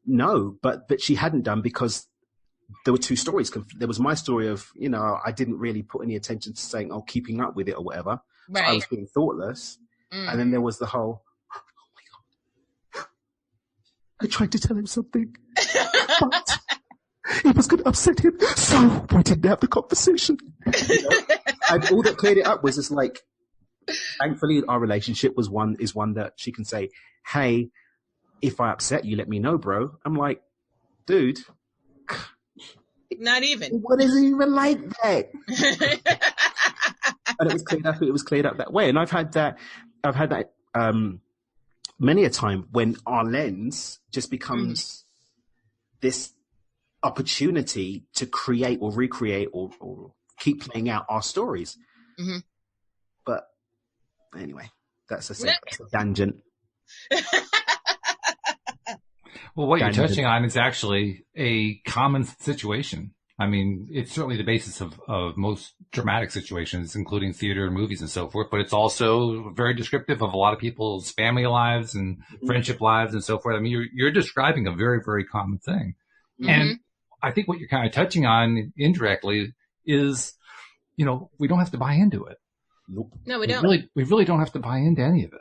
No, but she hadn't done because there were two stories. There was my story of, I didn't really put any attention to saying, keeping up with it or whatever. Right. So I was being thoughtless. And then there was the whole, oh my God. I tried to tell him something, but it was going to upset him. So we didn't have the conversation. And all that cleared it up was just like, thankfully our relationship is one that she can say, hey, if I upset you, let me know, bro. I'm like, dude. Not even. What is it even like that? And it was cleared up that way. And I've had that many a time when our lens just becomes this opportunity to create or recreate or keep playing out our stories. Mm-hmm. But anyway, that's a tangent. Well, what you're touching on is actually a common situation. I mean, it's certainly the basis of most dramatic situations, including theater and movies and so forth, but it's also very descriptive of a lot of people's family lives and friendship lives and so forth. I mean, you're describing a very, very common thing. Mm-hmm. And I think what you're kind of touching on indirectly is, we don't have to buy into it. Nope. No, we don't. We really don't have to buy into any of it.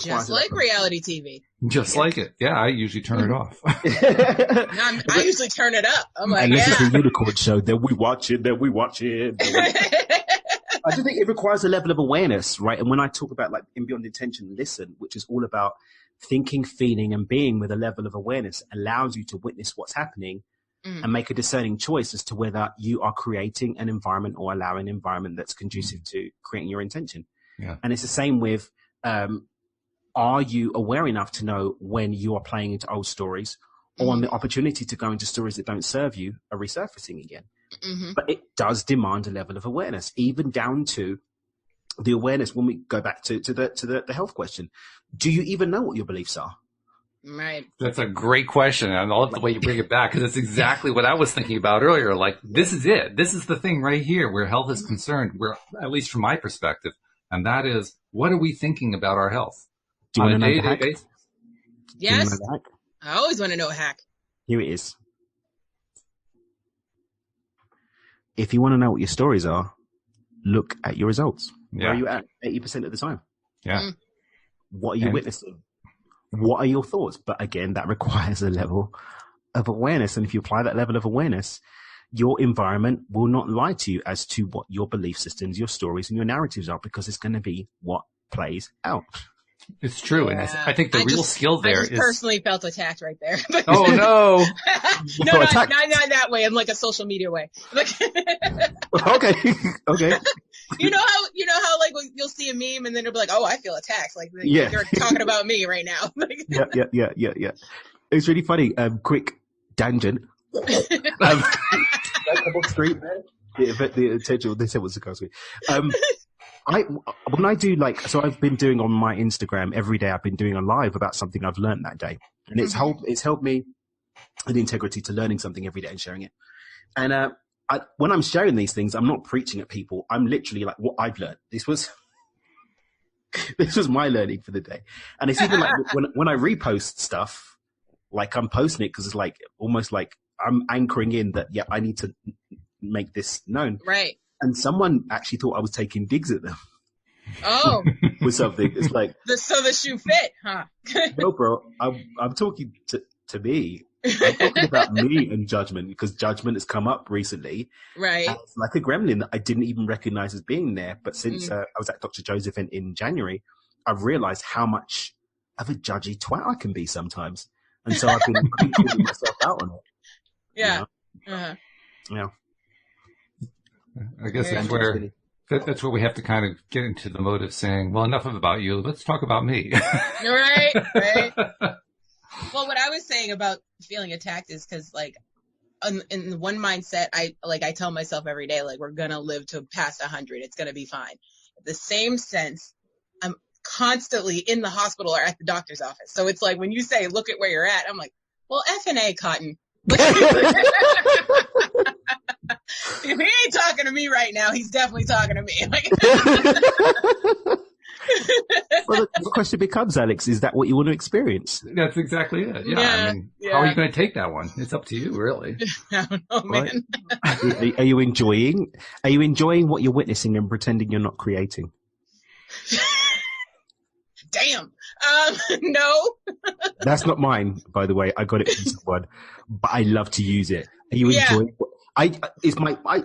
Just like reality TV. Just like it. Yeah, I usually turn it off. I usually turn it up. I'm like, unless it's a unicorn show, then we watch it. I just think it requires a level of awareness, right? And when I talk about like in Beyond Intention, Listen, which is all about thinking, feeling, and being with a level of awareness, allows you to witness what's happening and make a discerning choice as to whether you are creating an environment or allowing an environment that's conducive to creating your intention. Yeah. And it's the same with, are you aware enough to know when you are playing into old stories or when the opportunity to go into stories that don't serve you are resurfacing again? Mm-hmm. But it does demand a level of awareness, even down to the awareness when we go back to the health question. Do you even know what your beliefs are? Right. That's a great question. And I love the way you bring it back because it's exactly what I was thinking about earlier. Like, this is it. This is the thing right here where health is concerned, where, at least from my perspective, and that is, what are we thinking about our health? Do you want to know the hack? Yes. I always want to know a hack. Here it is. If you want to know what your stories are, look at your results. Yeah. Where are you at 80% of the time? Yeah. What are you witnessing? What are your thoughts? But again, that requires a level of awareness. And if you apply that level of awareness, your environment will not lie to you as to what your belief systems, your stories, and your narratives are, because it's going to be what plays out. It's true. Yeah. And I think the real skill there is... I personally felt attacked right there. Oh, no. No, not that way. I'm like a social media way. Okay. You know how like you'll see a meme and then it'll be like, oh, I feel attacked. Like you're talking about me right now. Yeah. It's really funny. Quick tangent. Street, man. The attention. They said was the cast. When I do so I've been doing on my Instagram every day. I've been doing a live about something I've learned that day, and it's helped me an integrity to learning something every day and sharing it. And when I'm sharing these things, I'm not preaching at people. I'm literally like, what I've learned. This was my learning for the day. And it's even like when I repost stuff, like I'm posting it because it's like almost like I'm anchoring in that, yeah, I need to make this known. Right. And someone actually thought I was taking digs at them. Oh. With something. It's like. So the shoe fit, huh? No, bro. I'm talking to me. I'm talking about me and judgment, because judgment has come up recently. Right. It's like a gremlin that I didn't even recognize as being there. But since I was at Dr. Joe's event in January, I've realized how much of a judgy twat I can be sometimes. And so I've been calling myself out on it. Yeah. You know? Uh-huh. Yeah. I guess that's where we have to kind of get into the mode of saying, well, enough about you. Let's talk about me. Right. Well, what I was saying about feeling attacked is because, like, in one mindset, I tell myself every day, like, we're going to live to past 100. It's going to be fine. In the same sense, I'm constantly in the hospital or at the doctor's office. So it's like when you say, look at where you're at, I'm like, well, F&A, Cotton. If he ain't talking to me right now, he's definitely talking to me. Well, the question becomes, Alex, is that what you want to experience? That's exactly it. Yeah. I mean, how are you going to take that one? It's up to you, really. I don't know, man. Right? Are you enjoying what you're witnessing and pretending you're not creating? Damn. No. That's not mine, by the way. I got it from someone, but I love to use it. Are you enjoying? I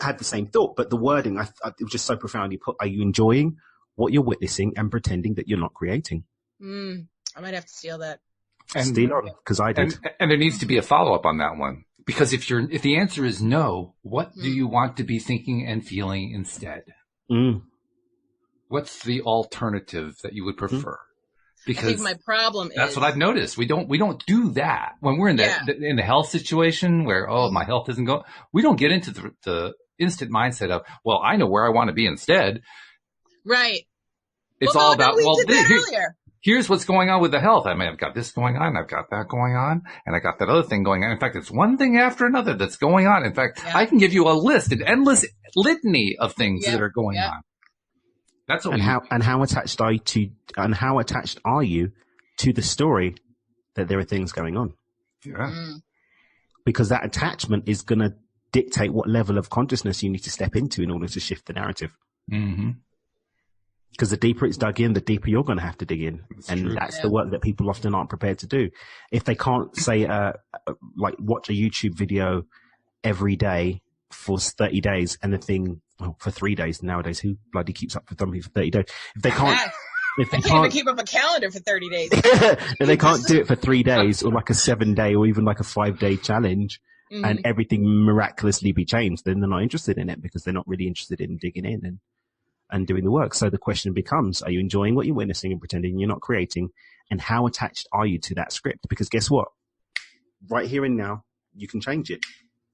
had the same thought, but the wording, it was just so profoundly put. Are you enjoying what you're witnessing and pretending that you're not creating? I might have to steal that. Steal on, because I did. And there needs to be a follow-up on that one. Because if the answer is no, what do you want to be thinking and feeling instead? What's the alternative that you would prefer? Because I think my problem that's what I've noticed. We don't do that when we're in the health situation where, my health isn't going. We don't get into the instant mindset of, well, I know where I want to be instead. Right. It's all about, earlier. Here's what's going on with the health. I mean, I've got this going on, I've got that going on, and I got that other thing going on. In fact, it's one thing after another that's going on. In fact, I can give you a list, an endless litany of things that are going on. That's what how attached are you to the story that there are things going on? Yeah. Because that attachment is going to dictate what level of consciousness you need to step into in order to shift the narrative. Mm-hmm. Because the deeper it's dug in, the deeper you're going to have to dig in. That's the work that people often aren't prepared to do. If they can't say, like watch a YouTube video every day for 30 days and the thing, for 3 days nowadays, who bloody keeps up with something for 30 days? If they can't, I can't even keep up a calendar for 30 days. If they can't do it for 3 days or like a 7-day or even like a 5-day challenge and everything miraculously be changed, then they're not interested in it because they're not really interested in digging in and doing the work. So the question becomes, are you enjoying what you're witnessing and pretending you're not creating? And how attached are you to that script? Because guess what? Right here and now, you can change it.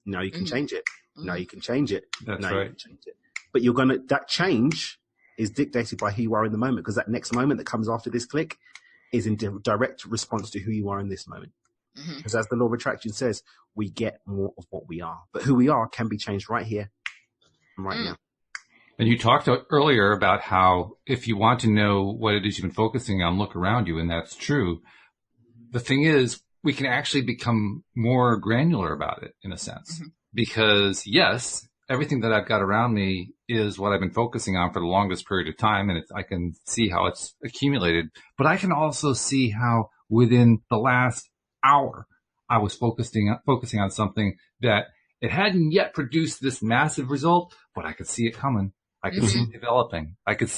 Now you can change it. Now you can change it. That's now right. You can change it. But that change is dictated by who you are in the moment, because that next moment that comes after this click is in direct response to who you are in this moment. Because as the law of attraction says, we get more of what we are. But who we are can be changed right here and right now. And you talked earlier about how if you want to know what it is you've been focusing on, look around you, and that's true. The thing is, we can actually become more granular about it in a sense. Because yes, everything that I've got around me is what I've been focusing on for the longest period of time, and I can see how it's accumulated. But I can also see how within the last hour, I was focusing on something that it hadn't yet produced this massive result, but I could see it coming. I could see it developing. I could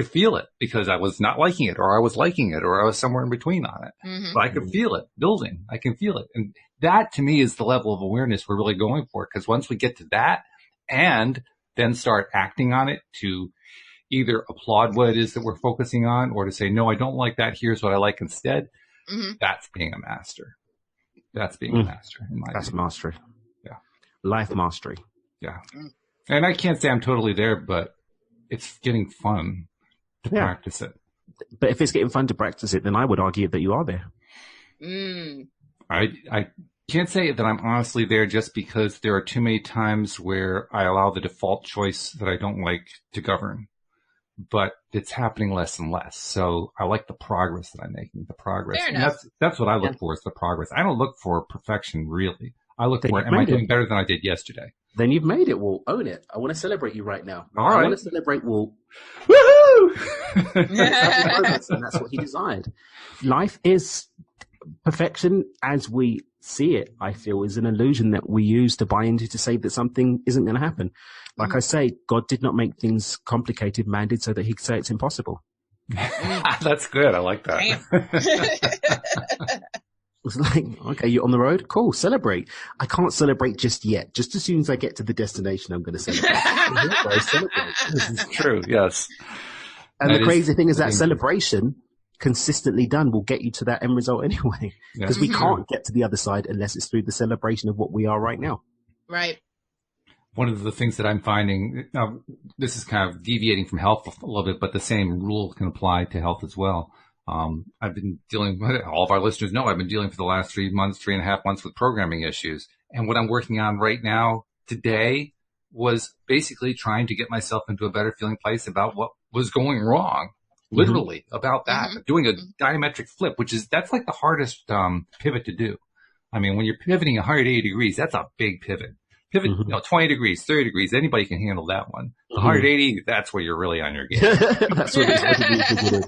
feel it because I was not liking it, or I was liking it, or I was somewhere in between on it. But I could feel it building. I can feel it. And that to me is the level of awareness we're really going for. Because once we get to that and then start acting on it to either applaud what it is that we're focusing on or to say, no, I don't like that. Here's what I like instead. That's being a master. That's being a master in my opinion. That's mastery. Yeah. Life mastery. Yeah. And I can't say I'm totally there, but it's getting fun to practice it. But if it's getting fun to practice it, then I would argue that you are there. I can't say that I'm honestly there just because there are too many times where I allow the default choice that I don't like to govern. But it's happening less and less. So I like the progress that I'm making, the progress. Fair and enough. that's what I look for is the progress. I don't look for perfection, really. I look for, am I doing better than I did yesterday? Then you've made it, Walt. Own it. I want to celebrate you right now. All right. I want to celebrate Walt. Woohoo! And that's what he desired. Life is perfection as we see it, I feel, is an illusion that we use to buy into to say that something isn't going to happen. Like I say, God did not make things complicated. Man did so that he could say it's impossible. That's good. I like that. It's like, okay, you're on the road? Cool, celebrate. I can't celebrate just yet. Just as soon as I get to the destination, I'm going to celebrate. This is true, yes. And the crazy thing is that celebration, consistently done, will get you to that end result anyway. Because we can't get to the other side unless it's through the celebration of what we are right now. Right. One of the things that I'm finding, now this is kind of deviating from health a little bit, but the same rule can apply to health as well. I've been dealing with, all of our listeners know, I've been dealing for the last 3.5 months with programming issues. And what I'm working on right now today was basically trying to get myself into a better feeling place about what was going wrong. Literally about that, doing a diametric flip, that's like the hardest, pivot to do. I mean, when you're pivoting 180 degrees, that's a big pivot. Pivot, 20 degrees, 30 degrees, anybody can handle that one. 180, that's where you're really on your game. That's what it's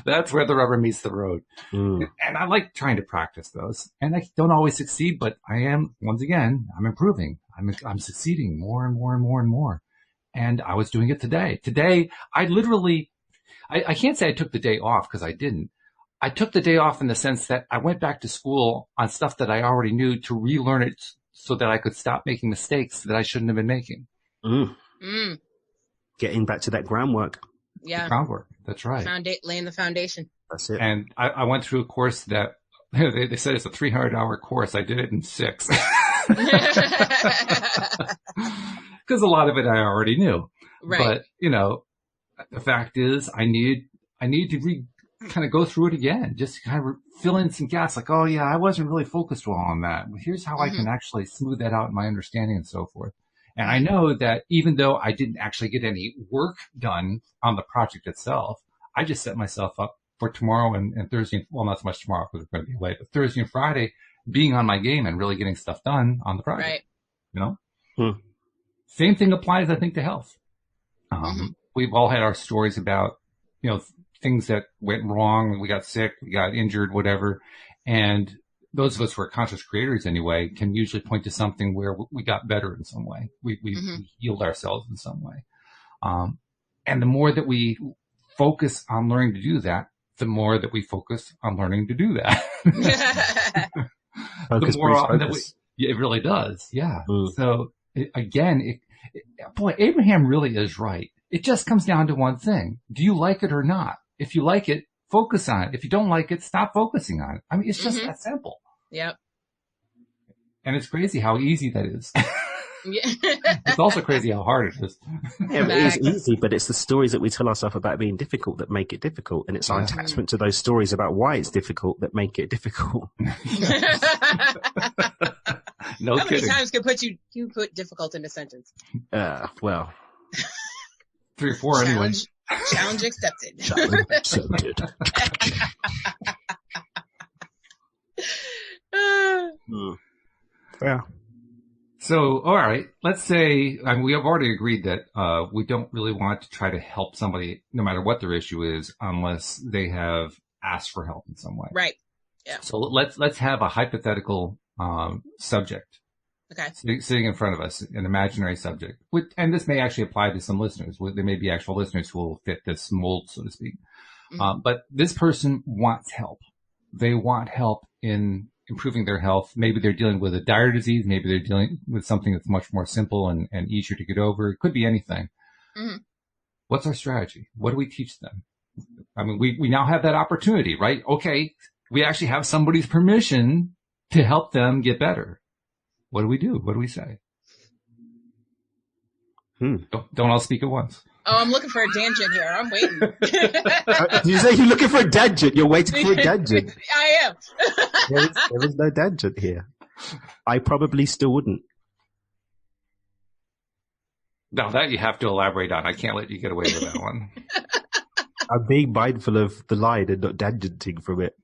That's where the rubber meets the road. And I like trying to practice those. And I don't always succeed, but I am, once again, I'm improving. I'm succeeding more and more and more and more. And I was doing it today. Today, I literally, I can't say I took the day off because I didn't. I took the day off in the sense that I went back to school on stuff that I already knew to relearn it so that I could stop making mistakes that I shouldn't have been making. Getting back to that groundwork. Yeah. Groundwork. That's right. Laying the foundation. That's it. And I went through a course that they said it's a 300-hour course. I did it in 6. Because a lot of it I already knew. Right. But, the fact is I need to kind of go through it again, just to kind of fill in some gaps. Like, oh yeah, I wasn't really focused well on that. Here's how I can actually smooth that out in my understanding and so forth. And I know that even though I didn't actually get any work done on the project itself, I just set myself up for tomorrow and Thursday. Well, not so much tomorrow because we're going to be late, but Thursday and Friday being on my game and really getting stuff done on the project. Right. Same thing applies, I think, to health. We've all had our stories about, things that went wrong. We got sick, we got injured, whatever. And those of us who are conscious creators anyway can usually point to something where we got better in some way. We healed ourselves in some way. And the more that we focus on learning to do that, the more that we focus on learning to do that. The more often that it really does. Yeah. So boy, Abraham really is right. It just comes down to one thing. Do you like it or not? If you like it, focus on it. If you don't like it, stop focusing on it. I mean, it's just that simple. Yep. And it's crazy how easy that is. Yeah. It's also crazy how hard it is. Yeah, it is easy, but it's the stories that we tell ourselves about being difficult that make it difficult. And it's our attachment to those stories about why it's difficult that make it difficult. No How kidding. many times can you put difficult in a sentence? Well. 3 or 4 anyway. Challenge accepted. Challenge accepted. Yeah. So, all right, let's say we have already agreed that we don't really want to try to help somebody, no matter what their issue is, unless they have asked for help in some way. Right. Yeah. So let's have a hypothetical subject. Okay. Sitting in front of us, an imaginary subject. And this may actually apply to some listeners. There may be actual listeners who will fit this mold, so to speak. But this person wants help. They want help in improving their health. Maybe they're dealing with a dire disease. Maybe they're dealing with something that's much more simple and easier to get over. It could be anything. What's our strategy? What do we teach them? I mean, we now have that opportunity, right? Okay, we actually have somebody's permission to help them get better. What do we do? What do we say? Don't all speak at once. Oh, I'm looking for a tangent here. I'm waiting. You say you're looking for a tangent. You're waiting for a tangent. I am. There is no tangent here. I probably still wouldn't. Now that you have to elaborate on. I can't let you get away with that one. I'm being mindful of the line and not tangenting from it.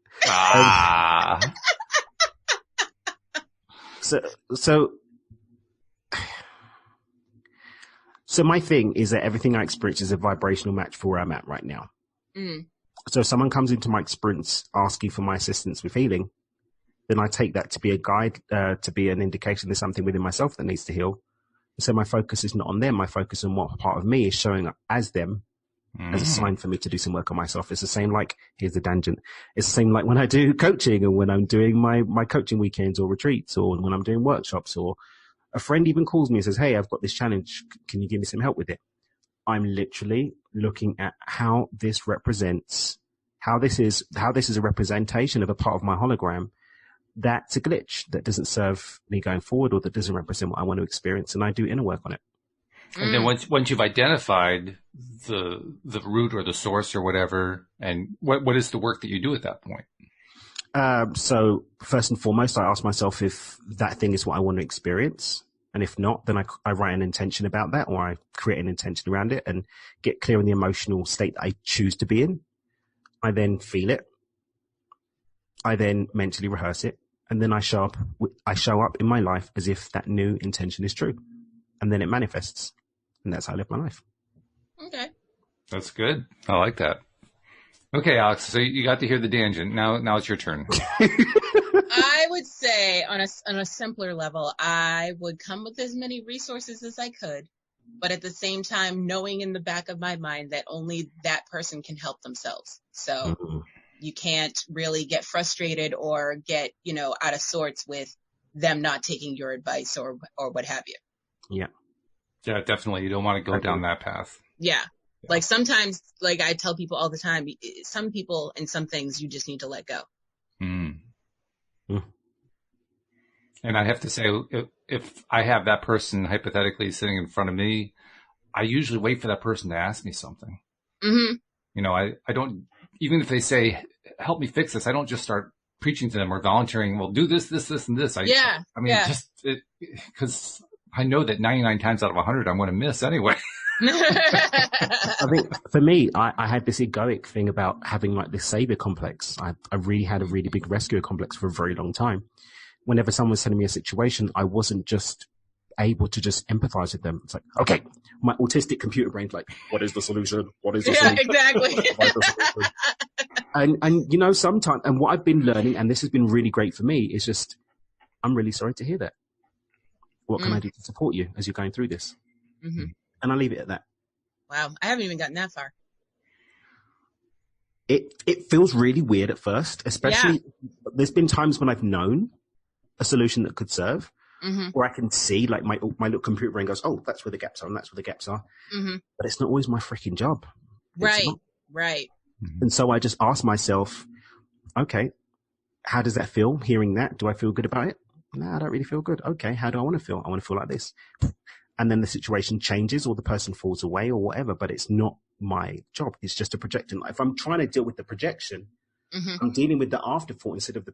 So my thing is that everything I experience is a vibrational match for where I'm at right now. So if someone comes into my experience asking for my assistance with healing, then I take that to be a guide, to be an indication there's something within myself that needs to heal. So my focus is not on them. My focus on what part of me is showing up as them as a sign for me to do some work on myself. It's the same like, here's the tangent. It's the same like when I do coaching and when I'm doing my coaching weekends or retreats or when I'm doing workshops or a friend even calls me and says, hey, I've got this challenge. Can you give me some help with it? I'm literally looking at how this represents, how this is a representation of a part of my hologram that's a glitch that doesn't serve me going forward or that doesn't represent what I want to experience. And I do inner work on it. And then once you've identified the root or the source or whatever, and what is the work that you do at that point? So first and foremost, I ask myself if that thing is what I want to experience. And if not, then I write an intention about that, or I create an intention around it and get clear on the emotional state that I choose to be in. I then feel it. I then mentally rehearse it. And then I show up in my life as if that new intention is true. And then it manifests. And that's how I live my life. Okay. That's good. I like that. Okay, Alex, so you got to hear the tangent. Now it's your turn. I would say on a simpler level, I would come with as many resources as I could, but at the same time, knowing in the back of my mind that only that person can help themselves. So you can't really get frustrated or get, out of sorts with them not taking your advice or what have you. Yeah. Yeah, definitely. You don't want to go down that path. Yeah. Like sometimes, like I tell people all the time, some people and some things you just need to let go. Mm. And I have to say, if I have that person hypothetically sitting in front of me, I usually wait for that person to ask me something. Mm-hmm. You know, I don't, even if they say, help me fix this, I don't just start preaching to them or volunteering, well, do this, this, this, and this. Just because I know that 99 times out of 100, I'm going to miss anyway. I think for me, I had this egoic thing about having like this savior complex. I really had a really big rescuer complex for a very long time. Whenever someone was telling me a situation, I wasn't just able to just empathize with them. It's like, okay, my autistic computer brain's like, what is the solution? What is the solution? Exactly. And you know, sometimes, and what I've been learning, and this has been really great for me, is just, I'm really sorry to hear that. What can I do to support you as you're going through this? Mm-hmm. And I'll leave it at that. Wow. I haven't even gotten that far. It feels really weird at first, especially there's been times when I've known a solution that could serve, where I can see like my little computer brain goes, oh, that's where the gaps are and that's where the gaps are. Mm-hmm. But it's not always my freaking job. Right. And so I just ask myself, okay, how does that feel hearing that? Do I feel good about it? No, I don't really feel good. Okay, how do I want to feel? I want to feel like this. And then the situation changes or the person falls away or whatever, but it's not my job. It's just a projection. If I'm trying to deal with the projection, I'm dealing with the afterthought instead of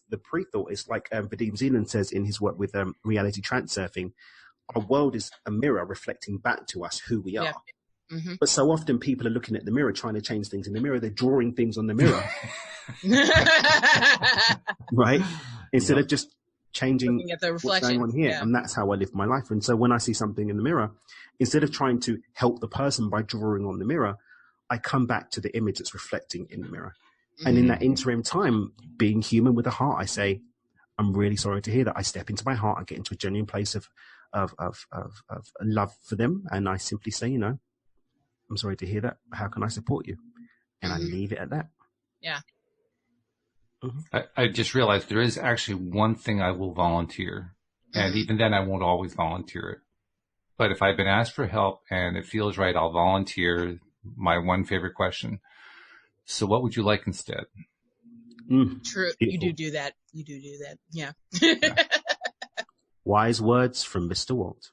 the pre-thought. It's like Vadim Zeland says in his work with reality transurfing, our world is a mirror reflecting back to us who we are. Mm-hmm. But so often people are looking at the mirror, trying to change things in the mirror. They're drawing things on the mirror. Right? Instead of just changing what's going on here. And that's how I live my life. And so when I see something in the mirror, instead of trying to help the person by drawing on the mirror, I come back to the image that's reflecting in the mirror. And in that interim time, being human with a heart, I say, I'm really sorry to hear that. I step into my heart. I get into a genuine place of love for them. And I simply say, you know, I'm sorry to hear that. How can I support you? And I leave it at that. Yeah. I just realized there is actually one thing I will volunteer. And even then, I won't always volunteer it. But if I've been asked for help and it feels right, I'll volunteer my one favorite question. So what would you like instead? True. Beautiful. You do that. You do that. Yeah. Wise words from Mr. Walt.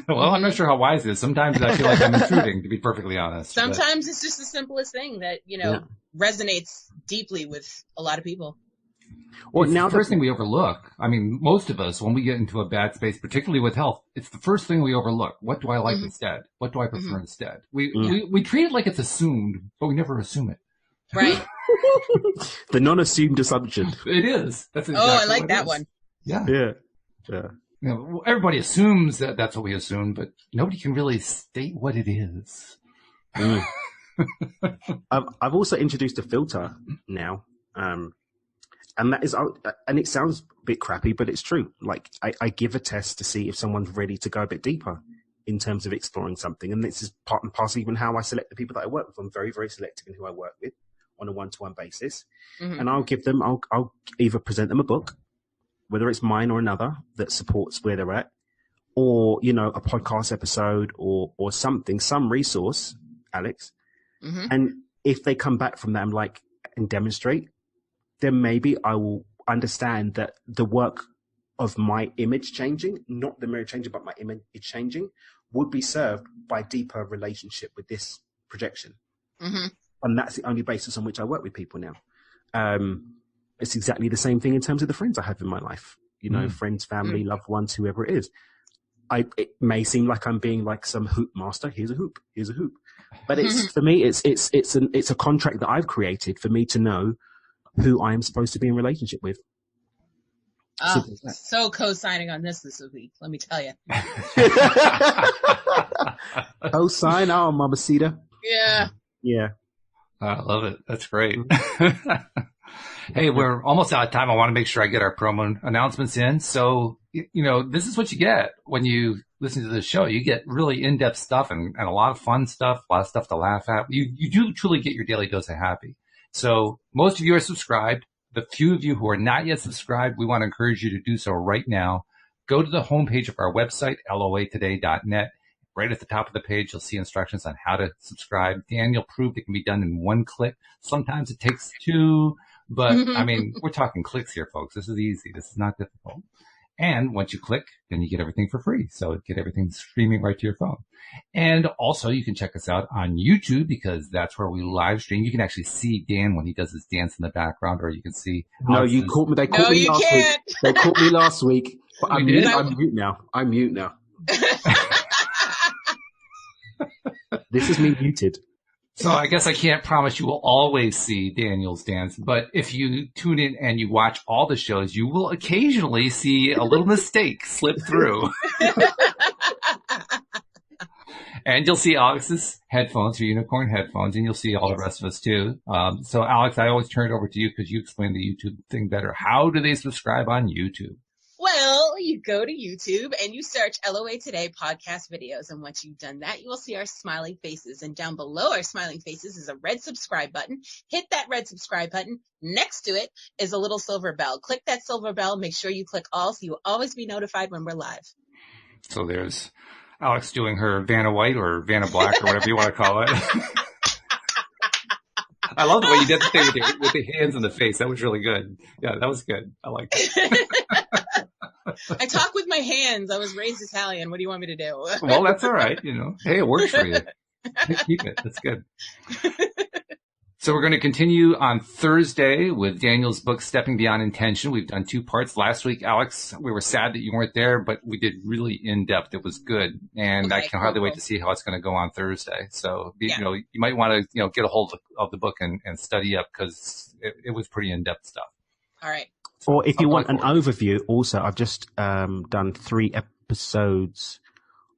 Well, I'm not sure how wise it is. Sometimes I feel like I'm intruding, to be perfectly honest. Sometimes it's just the simplest thing that, you know, resonates deeply with a lot of people. Well, it's now the first thing we overlook. I mean, most of us, when we get into a bad space, particularly with health, it's the first thing we overlook. What do I like instead? What do I prefer instead? We treat it like it's assumed, but we never assume it. Right. The non-assumed assumption. It is. That's exactly I like that one. Yeah. Yeah. You know, everybody assumes that that's what we assume, but nobody can really state what it is. I've also introduced a filter now, and that is, and it sounds a bit crappy, but it's true. Like I give a test to see if someone's ready to go a bit deeper in terms of exploring something, and this is part and parcel even how I select the people that I work with. I'm very, very selective in who I work with on a one-to-one basis, and I'll either present them a book, whether it's mine or another that supports where they're at, or, you know, a podcast episode or something, some resource, Alex. And if they come back from that and demonstrate, then maybe I will understand that the work of my image changing, not the mirror changing, but my image changing, would be served by deeper relationship with this projection. And that's the only basis on which I work with people now. It's exactly the same thing in terms of the friends I have in my life. You know, friends, family, loved ones, whoever it is. It may seem like I'm being like some hoop master. Here's a hoop. But it's for me, it's a contract that I've created for me to know who I am supposed to be in relationship with. Oh, so co-signing on this week. Let me tell you. Co-sign, mamacita. Yeah. Yeah. I love it. That's great. Hey, we're almost out of time. I want to make sure I get our promo announcements in. So, you know, this is what you get when you listen to the show. You get really in-depth stuff and a lot of fun stuff, a lot of stuff to laugh at. You do truly get your daily dose of happy. So most of you are subscribed. The few of you who are not yet subscribed, we want to encourage you to do so right now. Go to the homepage of our website, loatoday.net. right at the top of the page, you'll see instructions on how to subscribe. Daniel proved it can be done in one click. Sometimes it takes two, but I mean, we're talking clicks here, folks. This is easy. This is not difficult. And once you click, then you get everything for free. So get everything streaming right to your phone. And also you can check us out on YouTube because that's where we live stream. You can actually see Dan when he does his dance in the background, or you can see. No, you caught me. They caught me last week. They caught me last week. But I'm mute now. I'm mute now. This is me muted. So I guess I can't promise you will always see Daniel's dance, but if you tune in and you watch all the shows, you will occasionally see a little mistake slip through. And you'll see Alex's headphones, your unicorn headphones, and you'll see all the rest of us too. So Alex, I always turn it over to you because you explain the YouTube thing better. How do they subscribe on YouTube? Well, you go to YouTube and you search LOA Today podcast videos. And once you've done that, you will see our smiling faces. And down below our smiling faces is a red subscribe button. Hit that red subscribe button. Next to it is a little silver bell. Click that silver bell. Make sure you click all so you will always be notified when we're live. So there's Alex doing her Vanna White or Vanna Black or whatever you want to call it. I love the way you did the thing with the hands in the face. That was really good. Yeah, that was good. I like it. I talk with my hands. I was raised Italian. What do you want me to do? Well, that's all right. You know, hey, it works for you. Keep it. That's good. So we're going to continue on Thursday with Daniel's book, Stepping Beyond Intention. We've done 2 parts. Last week, Alex, we were sad that you weren't there, but we did really in-depth. It was good. And I can hardly wait to see how it's going to go on Thursday. So, you know, you might want to, get a hold of the book and study up because it was pretty in-depth stuff. All right. Or if you want an overview, also, I've just done 3 episodes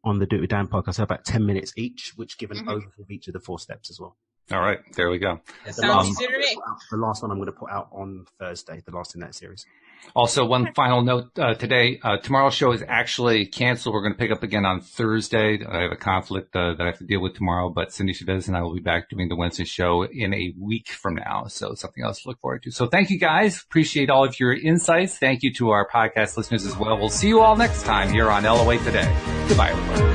on the Do It with Dan podcast, so about 10 minutes each, which give an overview of each of the 4 steps as well. All right, there we go. That sounds easy to me. The last one I'm going to put out on Thursday, the last in that series. Also, one final note today. Tomorrow's show is actually canceled. We're going to pick up again on Thursday. I have a conflict that I have to deal with tomorrow, but Cindy Chavez and I will be back doing the Wednesday show in a week from now. So something else to look forward to. So thank you guys. Appreciate all of your insights. Thank you to our podcast listeners as well. We'll see you all next time here on LOA Today. Goodbye, everybody.